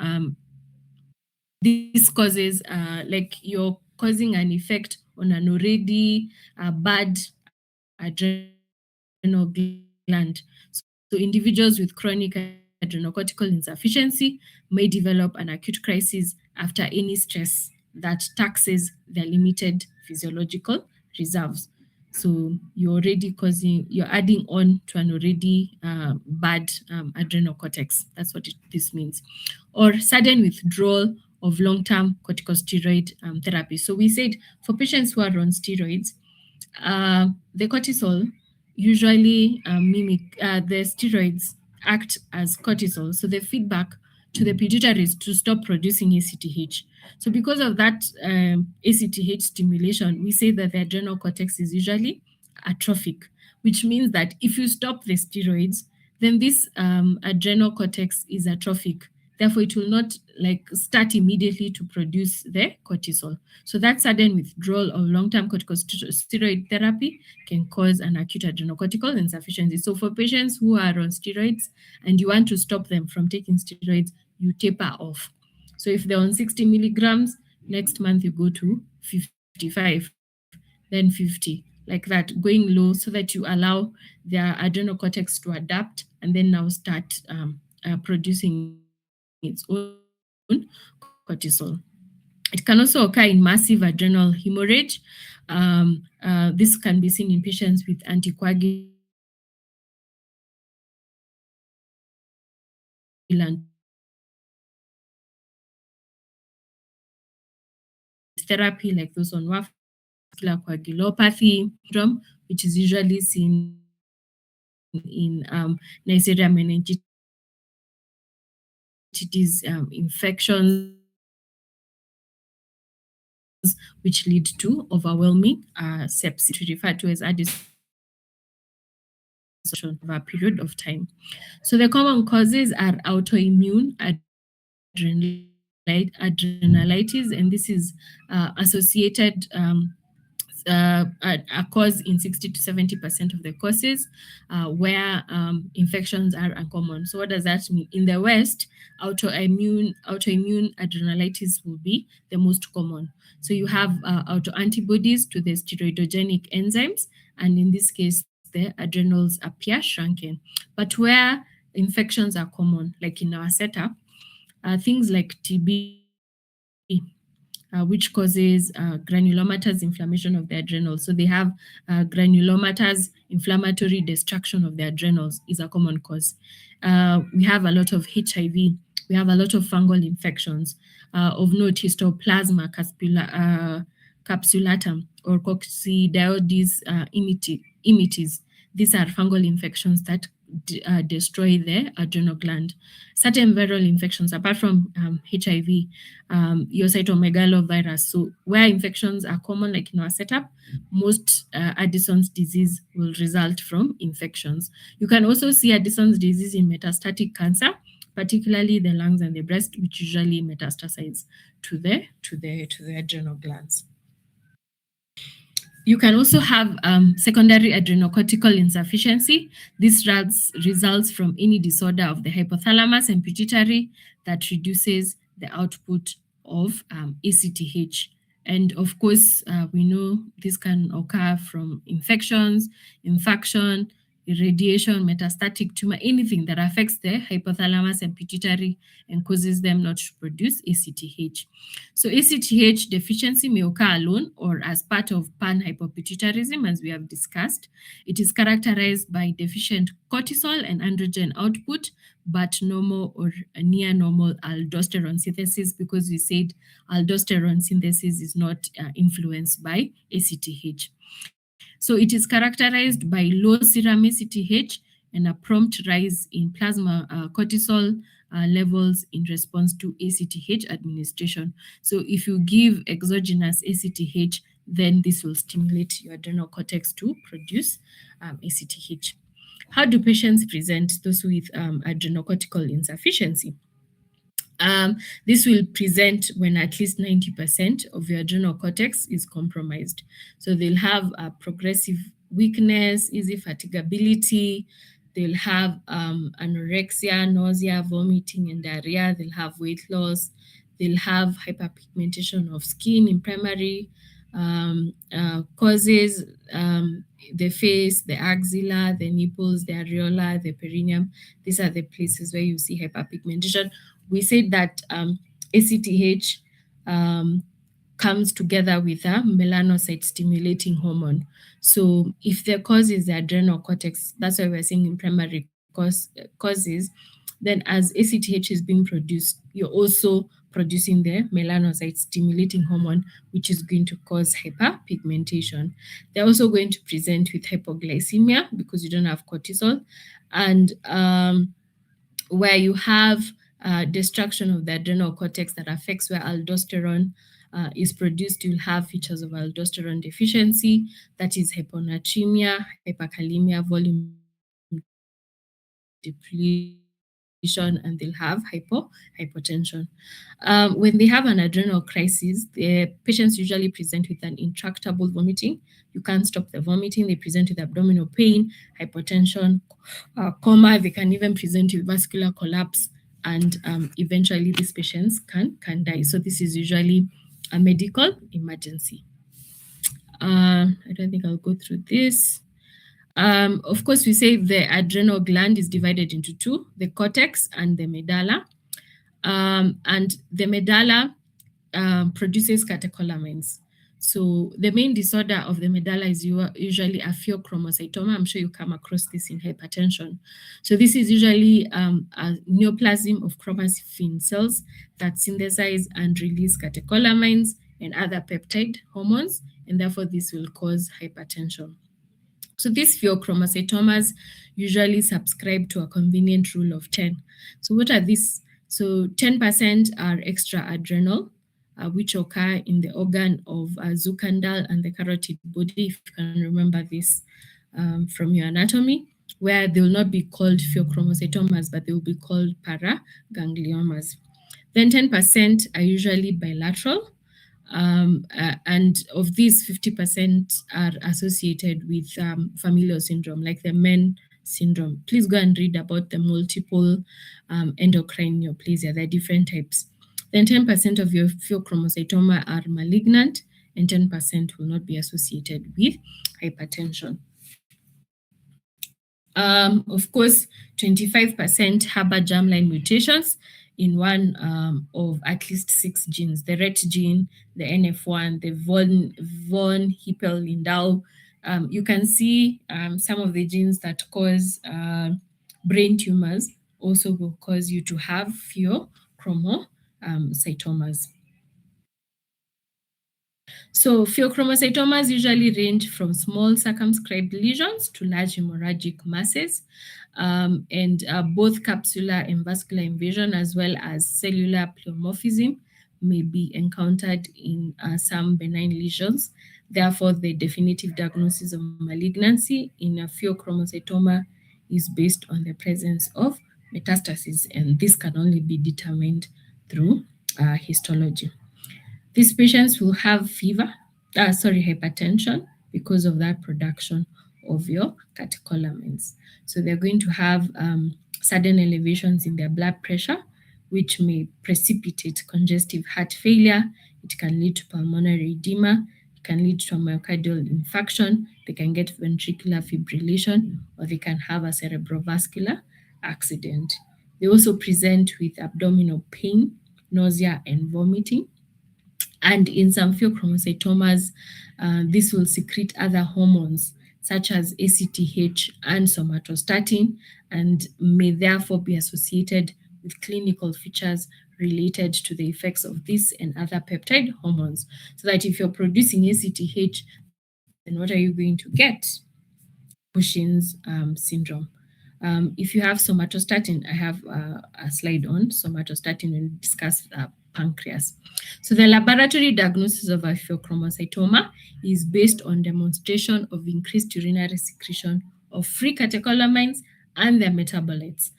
this causes, like you're causing an effect on an already bad adrenal gland. So individuals with chronic adrenocortical insufficiency may develop an acute crisis after any stress that taxes their limited physiological reserves. So you're adding on to an already bad adrenal cortex. That's what this means. Or sudden withdrawal of long-term corticosteroid therapy. So we said for patients who are on steroids, the cortisol usually mimic the steroids act as cortisol. So the feedback to the pituitary is to stop producing ACTH. So because of that ACTH stimulation, we say that the adrenal cortex is usually atrophic, which means that if you stop the steroids, then this adrenal cortex is atrophic. Therefore, it will not start immediately to produce the cortisol. So that sudden withdrawal of long-term corticosteroid therapy can cause an acute adrenocortical insufficiency. So for patients who are on steroids and you want to stop them from taking steroids, you taper off. So if they're on 60 milligrams, next month you go to 55, then 50, like that, going low so that you allow their adrenal cortex to adapt and then now start producing its own cortisol. It can also occur in massive adrenal hemorrhage. This can be seen in patients with anticoagulant therapy, like those on vascular coagulopathy syndrome, which is usually seen in Neisseria meningitis infections, which lead to overwhelming sepsis, referred to as Addison's over a period of time. So the common causes are autoimmune adrenalitis, and this is associated a cause in 60 to 70% of the cases where infections are uncommon. So what does that mean? In the West, autoimmune adrenalitis will be the most common. So you have autoantibodies to the steroidogenic enzymes, and in this case, the adrenals appear shrunken. But where infections are common, like in our setup, things like TB, which causes granulomatous inflammation of the adrenals. So they have granulomatous inflammatory destruction of the adrenals is a common cause. We have a lot of HIV. We have a lot of fungal infections. Of note, histoplasma capsulatum or coccidioides imitis. These are fungal infections that destroy the adrenal gland. Certain viral infections, apart from HIV, your cytomegalovirus. So where infections are common, like in our setup, most Addison's disease will result from infections. You can also see Addison's disease in metastatic cancer, particularly the lungs and the breast, which usually metastasize to the adrenal glands. You can also have secondary adrenocortical insufficiency. This results from any disorder of the hypothalamus and pituitary that reduces the output of ACTH. And of course, we know this can occur from infections, infarction, irradiation, metastatic tumor, anything that affects the hypothalamus and pituitary and causes them not to produce ACTH. So ACTH deficiency may occur alone or as part of panhypopituitarism, as we have discussed. It is characterized by deficient cortisol and androgen output, but normal or near normal aldosterone synthesis, because we said aldosterone synthesis is not influenced by ACTH. So it is characterized by low serum ACTH and a prompt rise in plasma cortisol levels in response to ACTH administration. So if you give exogenous ACTH, then this will stimulate your adrenal cortex to produce ACTH. How do patients present, those with adrenocortical insufficiency? This will present when at least 90% of your adrenal cortex is compromised. So they'll have progressive weakness, easy fatigability, they'll have anorexia, nausea, vomiting, and diarrhea, they'll have weight loss, they'll have hyperpigmentation of skin in primary causes, the face, the axilla, the nipples, the areola, the perineum. These are the places where you see hyperpigmentation. We said that ACTH comes together with a melanocyte stimulating hormone. So if the cause is the adrenal cortex, that's why we're saying in primary causes, then as ACTH is being produced, you're also producing the melanocyte stimulating hormone, which is going to cause hyperpigmentation. They're also going to present with hypoglycemia because you don't have cortisol, and where you have destruction of the adrenal cortex that affects where aldosterone is produced, you'll have features of aldosterone deficiency, that is hyponatremia, hyperkalemia, volume depletion, and they'll have hypotension. When they have an adrenal crisis, the patients usually present with an intractable vomiting. You can't stop the vomiting. They present with abdominal pain, hypotension, coma. They can even present with vascular collapse, and eventually these patients can die. So this is usually a medical emergency. I don't think I'll go through this. Of course, we say the adrenal gland is divided into two, the cortex and the medulla. And the medulla produces catecholamines. So the main disorder of the medulla is usually a pheochromocytoma. I'm sure you come across this in hypertension. So this is usually a neoplasm of chromaffin cells that synthesize and release catecholamines and other peptide hormones, and therefore this will cause hypertension. So these pheochromocytomas usually subscribe to a convenient rule of 10. So what are these? So 10% are extra-adrenal, which occur in the organ of Zucandal and the carotid body, if you can remember this from your anatomy, where they will not be called pheochromocytomas, but they will be called paragangliomas. Then 10% are usually bilateral, and of these, 50% are associated with familial syndrome, like the MEN syndrome. Please go and read about the multiple endocrine neoplasia. There are different types. Then 10% of your pheochromocytoma are malignant, and 10% will not be associated with hypertension. Of course, 25% harbor germline mutations in one of at least 6 genes: the RET gene, the NF1, the von Hippel-Lindau. You can see some of the genes that cause brain tumors also will cause you to have pheochromocytomas. So pheochromocytomas usually range from small circumscribed lesions to large hemorrhagic masses, and both capsular and vascular invasion, as well as cellular pleomorphism, may be encountered in some benign lesions. Therefore, the definitive diagnosis of malignancy in a pheochromocytoma is based on the presence of metastasis, and this can only be determined through histology. These patients will have hypertension because of that production of your catecholamines. So they're going to have sudden elevations in their blood pressure, which may precipitate congestive heart failure. It can lead to pulmonary edema. It can lead to a myocardial infarction. They can get ventricular fibrillation, or they can have a cerebrovascular accident. They also present with abdominal pain, nausea, and vomiting. And in some pheochromocytomas, this will secrete other hormones such as ACTH and somatostatin, and may therefore be associated with clinical features related to the effects of this and other peptide hormones. So that if you're producing ACTH, then what are you going to get? Cushing's syndrome. If you have somatostatin, I have a slide on somatostatin when we discuss pancreas. So the laboratory diagnosis of a pheochromocytoma is based on demonstration of increased urinary secretion of free catecholamines and their metabolites.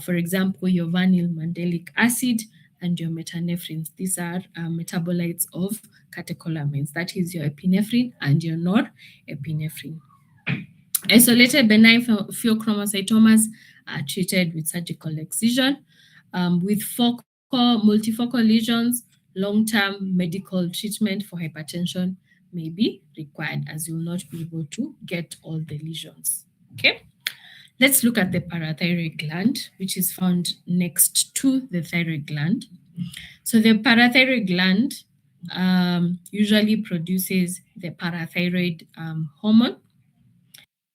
For example, your vinyl mandelic acid and your metanephrines. These are metabolites of catecholamines. That is your epinephrine and your norepinephrine. Isolated benign pheochromocytomas are treated with surgical excision. With multifocal lesions, long-term medical treatment for hypertension may be required, as you will not be able to get all the lesions. Okay, let's look at the parathyroid gland, which is found next to the thyroid gland. So the parathyroid gland usually produces the parathyroid hormone,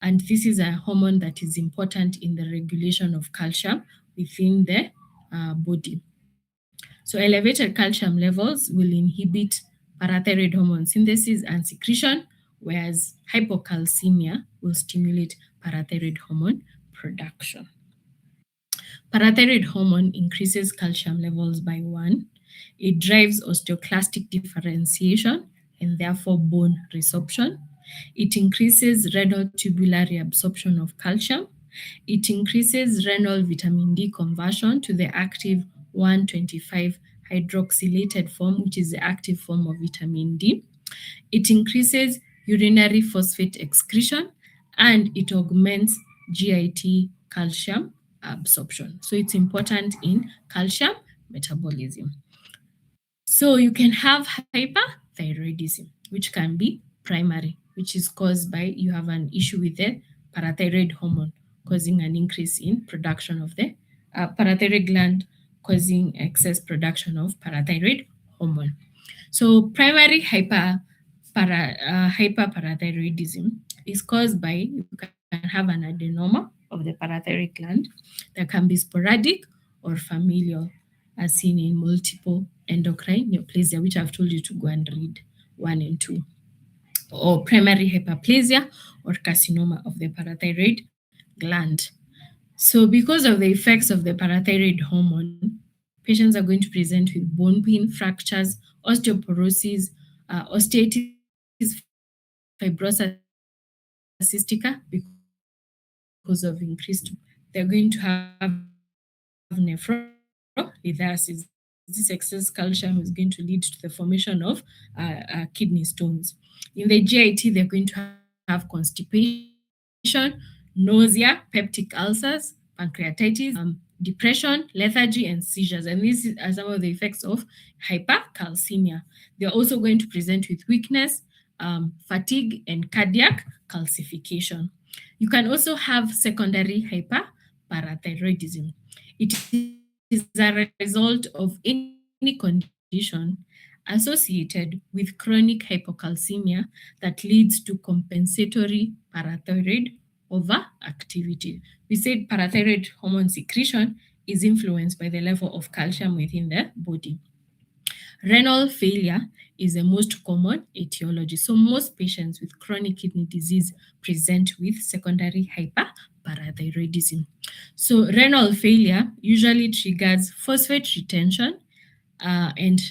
and this is a hormone that is important in the regulation of calcium within the body. So elevated calcium levels will inhibit parathyroid hormone synthesis and secretion, whereas hypocalcemia will stimulate parathyroid hormone production. Parathyroid hormone increases calcium levels by 1. It drives osteoclastic differentiation and therefore bone resorption. It increases renal tubular reabsorption of calcium. It increases renal vitamin D conversion to the active 125 hydroxylated form, which is the active form of vitamin D. It increases urinary phosphate excretion, and it augments GIT calcium absorption. So it's important in calcium metabolism. So you can have hyperthyroidism, which can be primary, which is caused by you have an issue with the parathyroid hormone causing an increase in production of the parathyroid gland, causing excess production of parathyroid hormone. So primary hyperparathyroidism is caused by you can have an adenoma of the parathyroid gland that can be sporadic or familial, as seen in multiple endocrine neoplasia, which I've told you to go and read 1 and 2, or primary hyperplasia or carcinoma of the parathyroid gland. So because of the effects of the parathyroid hormone, patients are going to present with bone pain, fractures, osteoporosis, osteitis fibrosa cystica because of increased. They're going to have nephrolithiasis. This excess calcium is going to lead to the formation of kidney stones. In the GIT, they're going to have constipation, nausea, peptic ulcers, pancreatitis, depression, lethargy, and seizures. And these are some of the effects of hypercalcemia. They're also going to present with weakness, fatigue, and cardiac calcification. You can also have secondary hyperparathyroidism. It is a result of any condition associated with chronic hypocalcemia that leads to compensatory parathyroid overactivity. We said parathyroid hormone secretion is influenced by the level of calcium within the body. Resting Renal failure is the most common etiology. So most patients with chronic kidney disease present with secondary hyperparathyroidism. So renal failure usually triggers phosphate retention and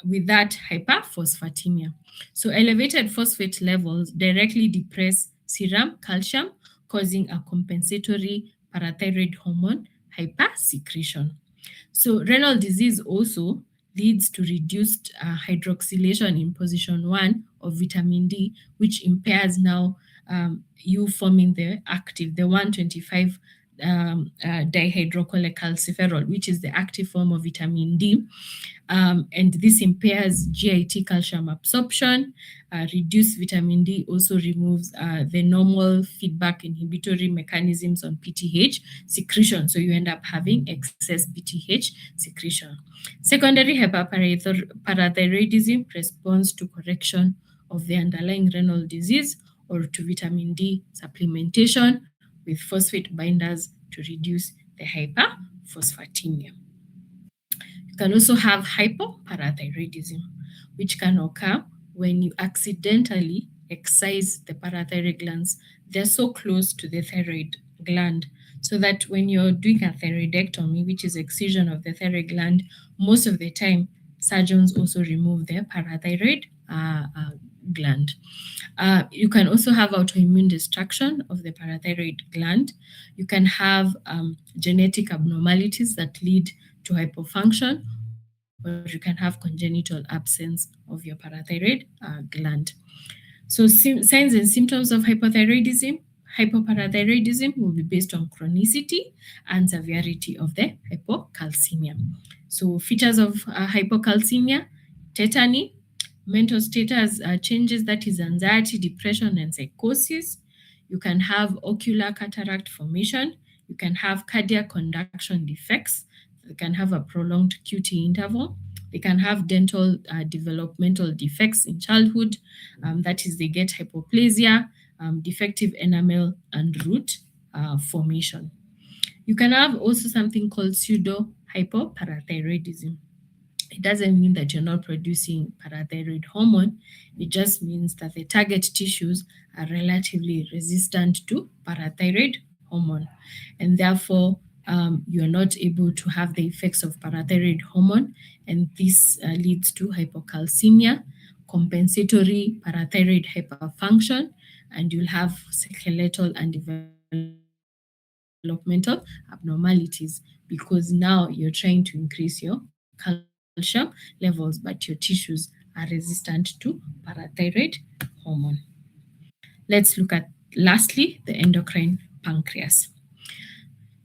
with that hyperphosphatemia. So elevated phosphate levels directly depress serum calcium, causing a compensatory parathyroid hormone hypersecretion. So renal disease also leads to reduced hydroxylation in position 1 of vitamin D, which impairs now you forming the active, the 125 dihydrocholecalciferol, which is the active form of vitamin D. And this impairs GIT calcium absorption. Reduced vitamin D also removes the normal feedback inhibitory mechanisms on PTH secretion. So you end up having excess PTH secretion. Secondary hyperparathyroidism responds to correction of the underlying renal disease or to vitamin D supplementation with phosphate binders to reduce the hyperphosphatemia. You can also have hypoparathyroidism, which can occur when you accidentally excise the parathyroid glands. They're so close to the thyroid gland, so that when you're doing a thyroidectomy, which is excision of the thyroid gland, most of the time surgeons also remove the parathyroid gland. You can also have autoimmune destruction of the parathyroid gland. You can have genetic abnormalities that lead to hypofunction, or you can have congenital absence of your parathyroid gland. So signs and symptoms of hypoparathyroidism will be based on chronicity and severity of the hypocalcemia. So features of hypocalcemia: tetany, mental status changes, that is anxiety, depression, and psychosis. You can have ocular cataract formation. You can have cardiac conduction defects. You can have a prolonged QT interval. They can have dental developmental defects in childhood. That is, they get hypoplasia, defective enamel, and root formation. You can have also something called pseudo hypoparathyroidism. It doesn't mean that you're not producing parathyroid hormone. It just means that the target tissues are relatively resistant to parathyroid hormone, and therefore you are not able to have the effects of parathyroid hormone, and this leads to hypocalcemia, compensatory parathyroid hyperfunction, and you'll have skeletal and developmental abnormalities, because now you're trying to increase your calcium levels, but your tissues are resistant to parathyroid hormone. Let's look at lastly the endocrine pancreas.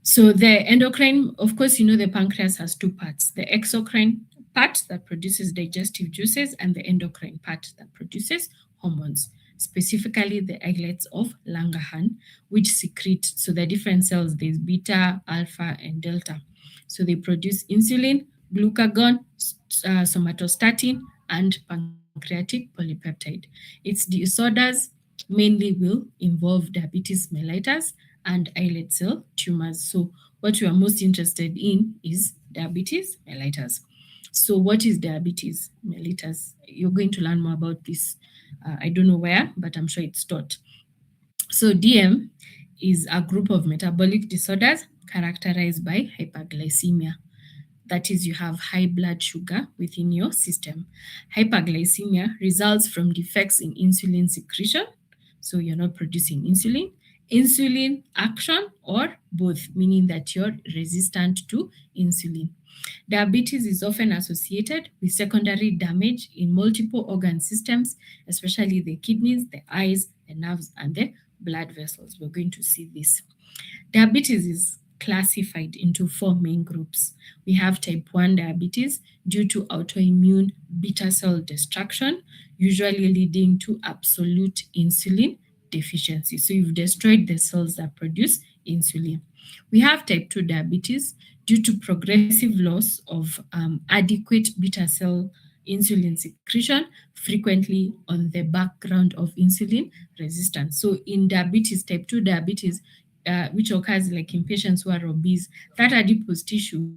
So the endocrine, of course, the pancreas has two parts: the exocrine part that produces digestive juices, and the endocrine part that produces hormones, specifically the islets of Langerhans, which secrete. So the different cells, there's beta, alpha, and delta. So they produce insulin, glucagon, somatostatin, and pancreatic polypeptide. Its disorders mainly will involve diabetes mellitus and islet cell tumors. So what we are most interested in is diabetes mellitus. So what is diabetes mellitus? You're going to learn more about this. I don't know where, but I'm sure it's taught. So DM is a group of metabolic disorders characterized by hyperglycemia. That is, you have high blood sugar within your system. Hyperglycemia results from defects in insulin secretion, so you're not producing insulin action, or both, meaning that you're resistant to insulin. Diabetes is often associated with secondary damage in multiple organ systems, especially the kidneys, the eyes, the nerves, and the blood vessels. We're going to see this. Diabetes is classified into four main groups. We have type 1 diabetes due to autoimmune beta cell destruction, usually leading to absolute insulin deficiency. So you've destroyed the cells that produce insulin. We have type 2 diabetes due to progressive loss of adequate beta cell insulin secretion, frequently on the background of insulin resistance. So in diabetes, type 2 diabetes, which occurs like in patients who are obese, that adipose tissue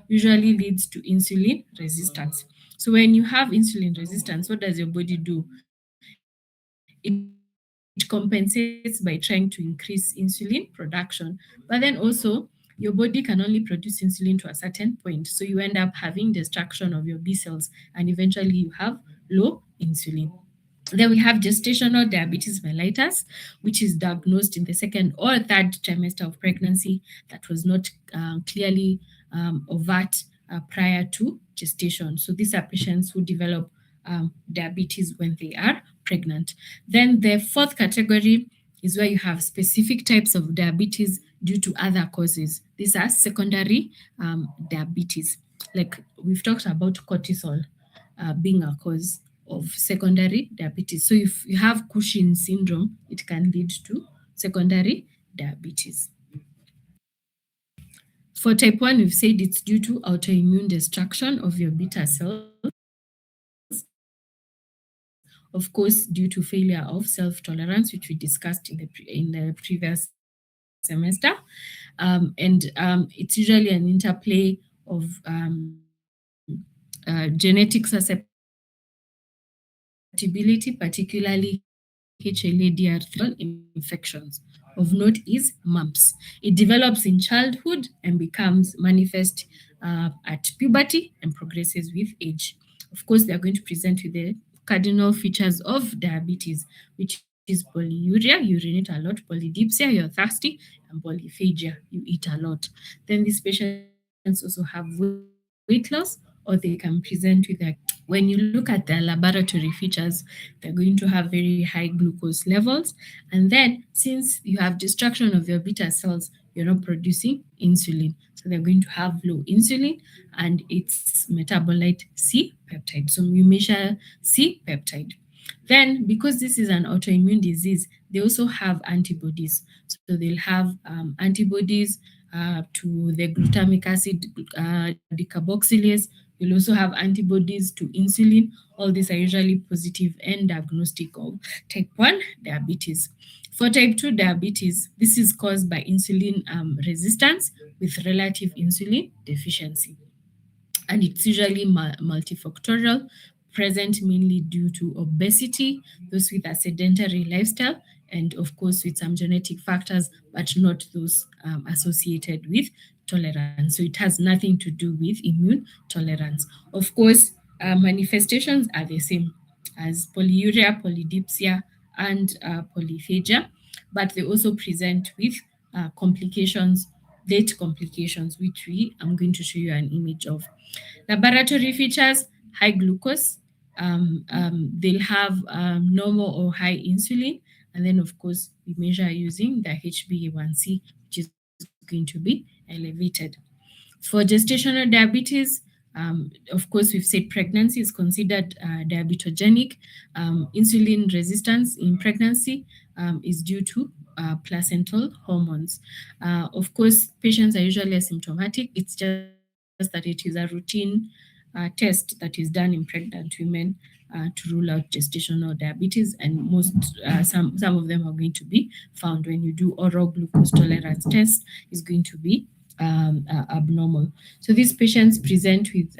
usually leads to insulin resistance. So when you have insulin resistance, what does your body do? It compensates by trying to increase insulin production, but then also your body can only produce insulin to a certain point. So you end up having destruction of your B cells, and eventually you have low insulin. Then we have gestational diabetes mellitus, which is diagnosed in the second or third trimester of pregnancy that was not clearly overt prior to gestation. So these are patients who develop diabetes when they are pregnant. Then the fourth category is where you have specific types of diabetes due to other causes. These are secondary diabetes. Like we've talked about cortisol being a cause of secondary diabetes. So if you have Cushing syndrome, it can lead to secondary diabetes. For type 1, we've said it's due to autoimmune destruction of your beta cells, of course, due to failure of self-tolerance, which we discussed in the previous semester. It's usually an interplay of genetic susceptibility, particularly HLA-DR3 infections. Of note is mumps. It develops in childhood and becomes manifest at puberty and progresses with age. Of course, they are going to present with the cardinal features of diabetes, which is polyuria, you urinate a lot, polydipsia, you're thirsty, and polyphagia, you eat a lot. Then these patients also have weight loss, or they can present with when you look at their laboratory features, they're going to have very high glucose levels. And then, since you have destruction of your beta cells, you're not producing insulin. So they're going to have low insulin, and it's metabolite C peptide. So you measure C peptide. Then, because this is an autoimmune disease, they also have antibodies. So they'll have antibodies to the glutamic acid decarboxylase. You'll also have antibodies to insulin. All these are usually positive and diagnostic of type 1 diabetes. For type 2 diabetes, this is caused by insulin resistance with relative insulin deficiency, and it's usually multifactorial, present mainly due to obesity, those with a sedentary lifestyle, and of course with some genetic factors, but not those associated with tolerance. So it has nothing to do with immune tolerance. Of course, manifestations are the same as polyuria, polydipsia, and polyphagia, but they also present with complications, late complications, which I'm going to show you an image of. Laboratory features: high glucose, they'll have normal or high insulin, and then of course we measure using the HbA1c, which is going to be elevated. For gestational diabetes, of course, we've said pregnancy is considered diabetogenic. Insulin resistance in pregnancy is due to placental hormones. Of course, patients are usually asymptomatic. It's just that it is a routine test that is done in pregnant women to rule out gestational diabetes, and some of them are going to be found when you do oral glucose tolerance test. Is going to be abnormal. So these patients present with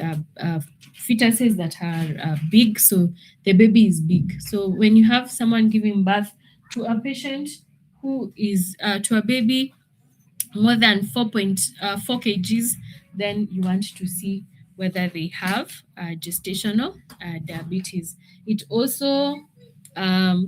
fetuses that are big, so the baby is big. So when you have someone giving birth to a patient who is to a baby more than 4.4 kgs, then you want to see whether they have gestational diabetes. It also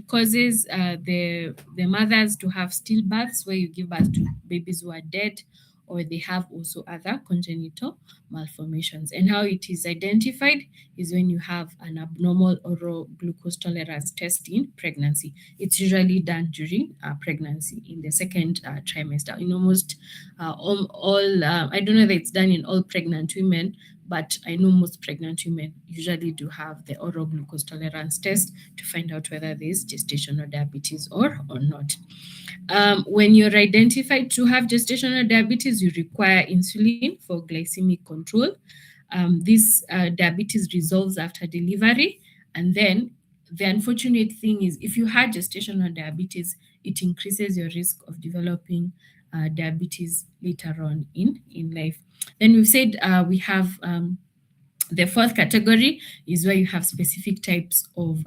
causes the mothers to have stillbirths, where you give birth to babies who are dead, or they have also other congenital malformations. And how it is identified is when you have an abnormal oral glucose tolerance test in pregnancy. It's usually done during pregnancy in the second trimester. In almost all I don't know that it's done in all pregnant women, but I know most pregnant women usually do have the oral glucose tolerance test to find out whether there's gestational diabetes or not. When you're identified to have gestational diabetes, you require insulin for glycemic control. This diabetes resolves after delivery. And then the unfortunate thing is, if you had gestational diabetes, it increases your risk of developing diabetes later on in life. Then we've said we have The fourth category is where you have specific types of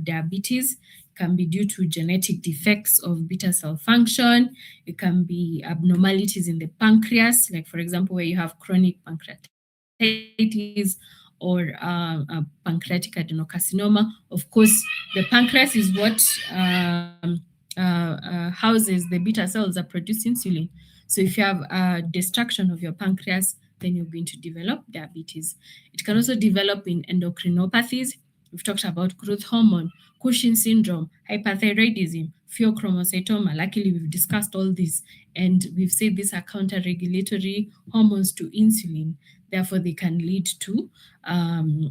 diabetes. It can be due to genetic defects of beta cell function. It can be abnormalities in the pancreas, like for example, where you have chronic pancreatitis or pancreatic adenocarcinoma. Of course, the pancreas is what houses the beta cells that produce insulin. So if you have destruction of your pancreas, then you're going to develop diabetes. It can also develop in endocrinopathies. We've talked about growth hormone, Cushing syndrome, hyperthyroidism, pheochromocytoma. Luckily, we've discussed all this, and we've said these are counter-regulatory hormones to insulin. Therefore, they can lead to an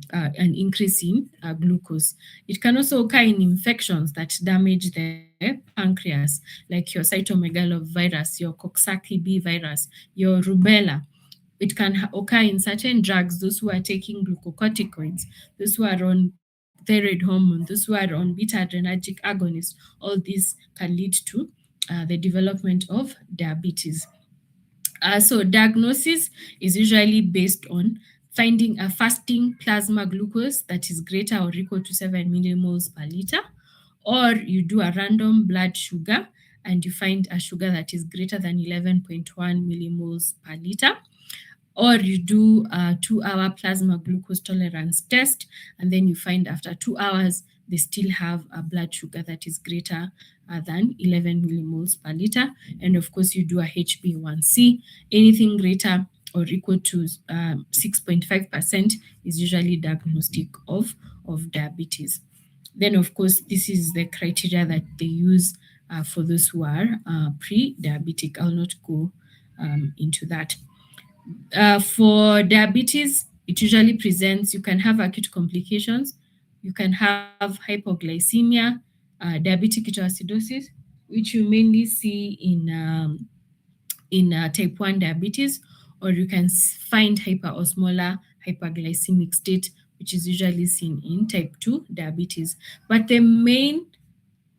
increase in glucose. It can also occur in infections that damage the pancreas, like your cytomegalovirus, your Coxsackie B virus, your rubella. It can occur in certain drugs, those who are taking glucocorticoids, those who are on thyroid hormone, those who are on beta adrenergic agonists. All these can lead to the development of diabetes. So diagnosis is usually based on finding a fasting plasma glucose that is greater or equal to 7 millimoles per liter, or you do a random blood sugar and you find a sugar that is greater than 11.1 millimoles per liter, or you do a 2-hour plasma glucose tolerance test, and then you find after 2 hours they still have a blood sugar that is greater than 11 millimoles per liter. And of course, you do a HbA1c. Anything greater or equal to 6.5% is usually diagnostic of diabetes. Then, of course, this is the criteria that they use for those who are pre-diabetic. I'll not go into that. For diabetes, it usually presents, you can have acute complications, you can have hypoglycemia, diabetic ketoacidosis, which you mainly see in type 1 diabetes, or you can find hyperosmolar hyperglycemic state, which is usually seen in type 2 diabetes. But the main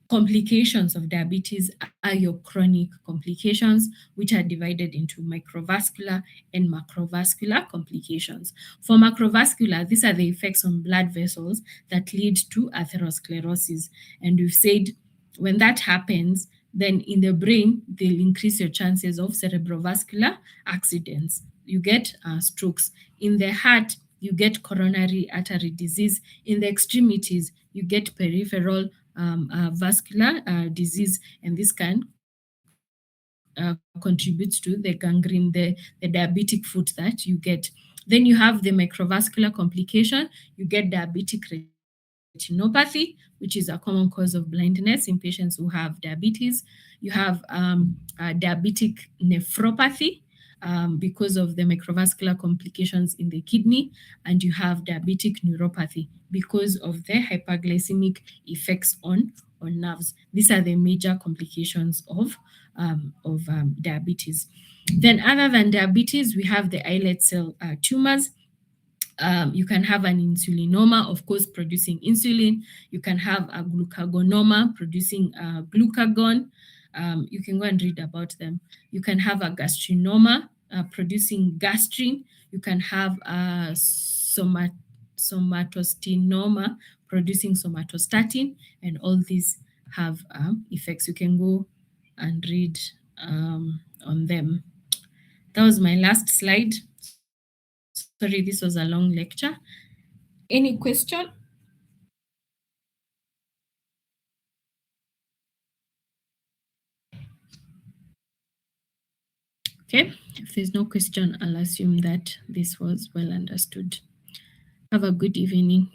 complications of diabetes are your chronic complications, which are divided into microvascular and macrovascular complications. For macrovascular, these are the effects on blood vessels that lead to atherosclerosis. And we've said when that happens, then in the brain, they'll increase your chances of cerebrovascular accidents. You get strokes. In the heart, you get coronary artery disease. In the extremities, you get peripheral vascular disease, and this can contribute to the gangrene, the diabetic foot that you get. Then you have the microvascular complication. You get diabetic retinopathy, which is a common cause of blindness in patients who have diabetes. You have diabetic nephropathy, because of the microvascular complications in the kidney, and you have diabetic neuropathy because of the hyperglycemic effects on nerves. These are the major complications of diabetes. Then, other than diabetes, we have the islet cell tumors. You can have an insulinoma, of course, producing insulin. You can have a glucagonoma, producing glucagon. You can go and read about them. You can have a gastrinoma, producing gastrin. You can have a somatostenoma, producing somatostatin, and all these have effects. You can go and read on them. That was my last slide. Sorry, this was a long lecture. Any question? Okay, if there's no question, I'll assume that this was well understood. Have a good evening.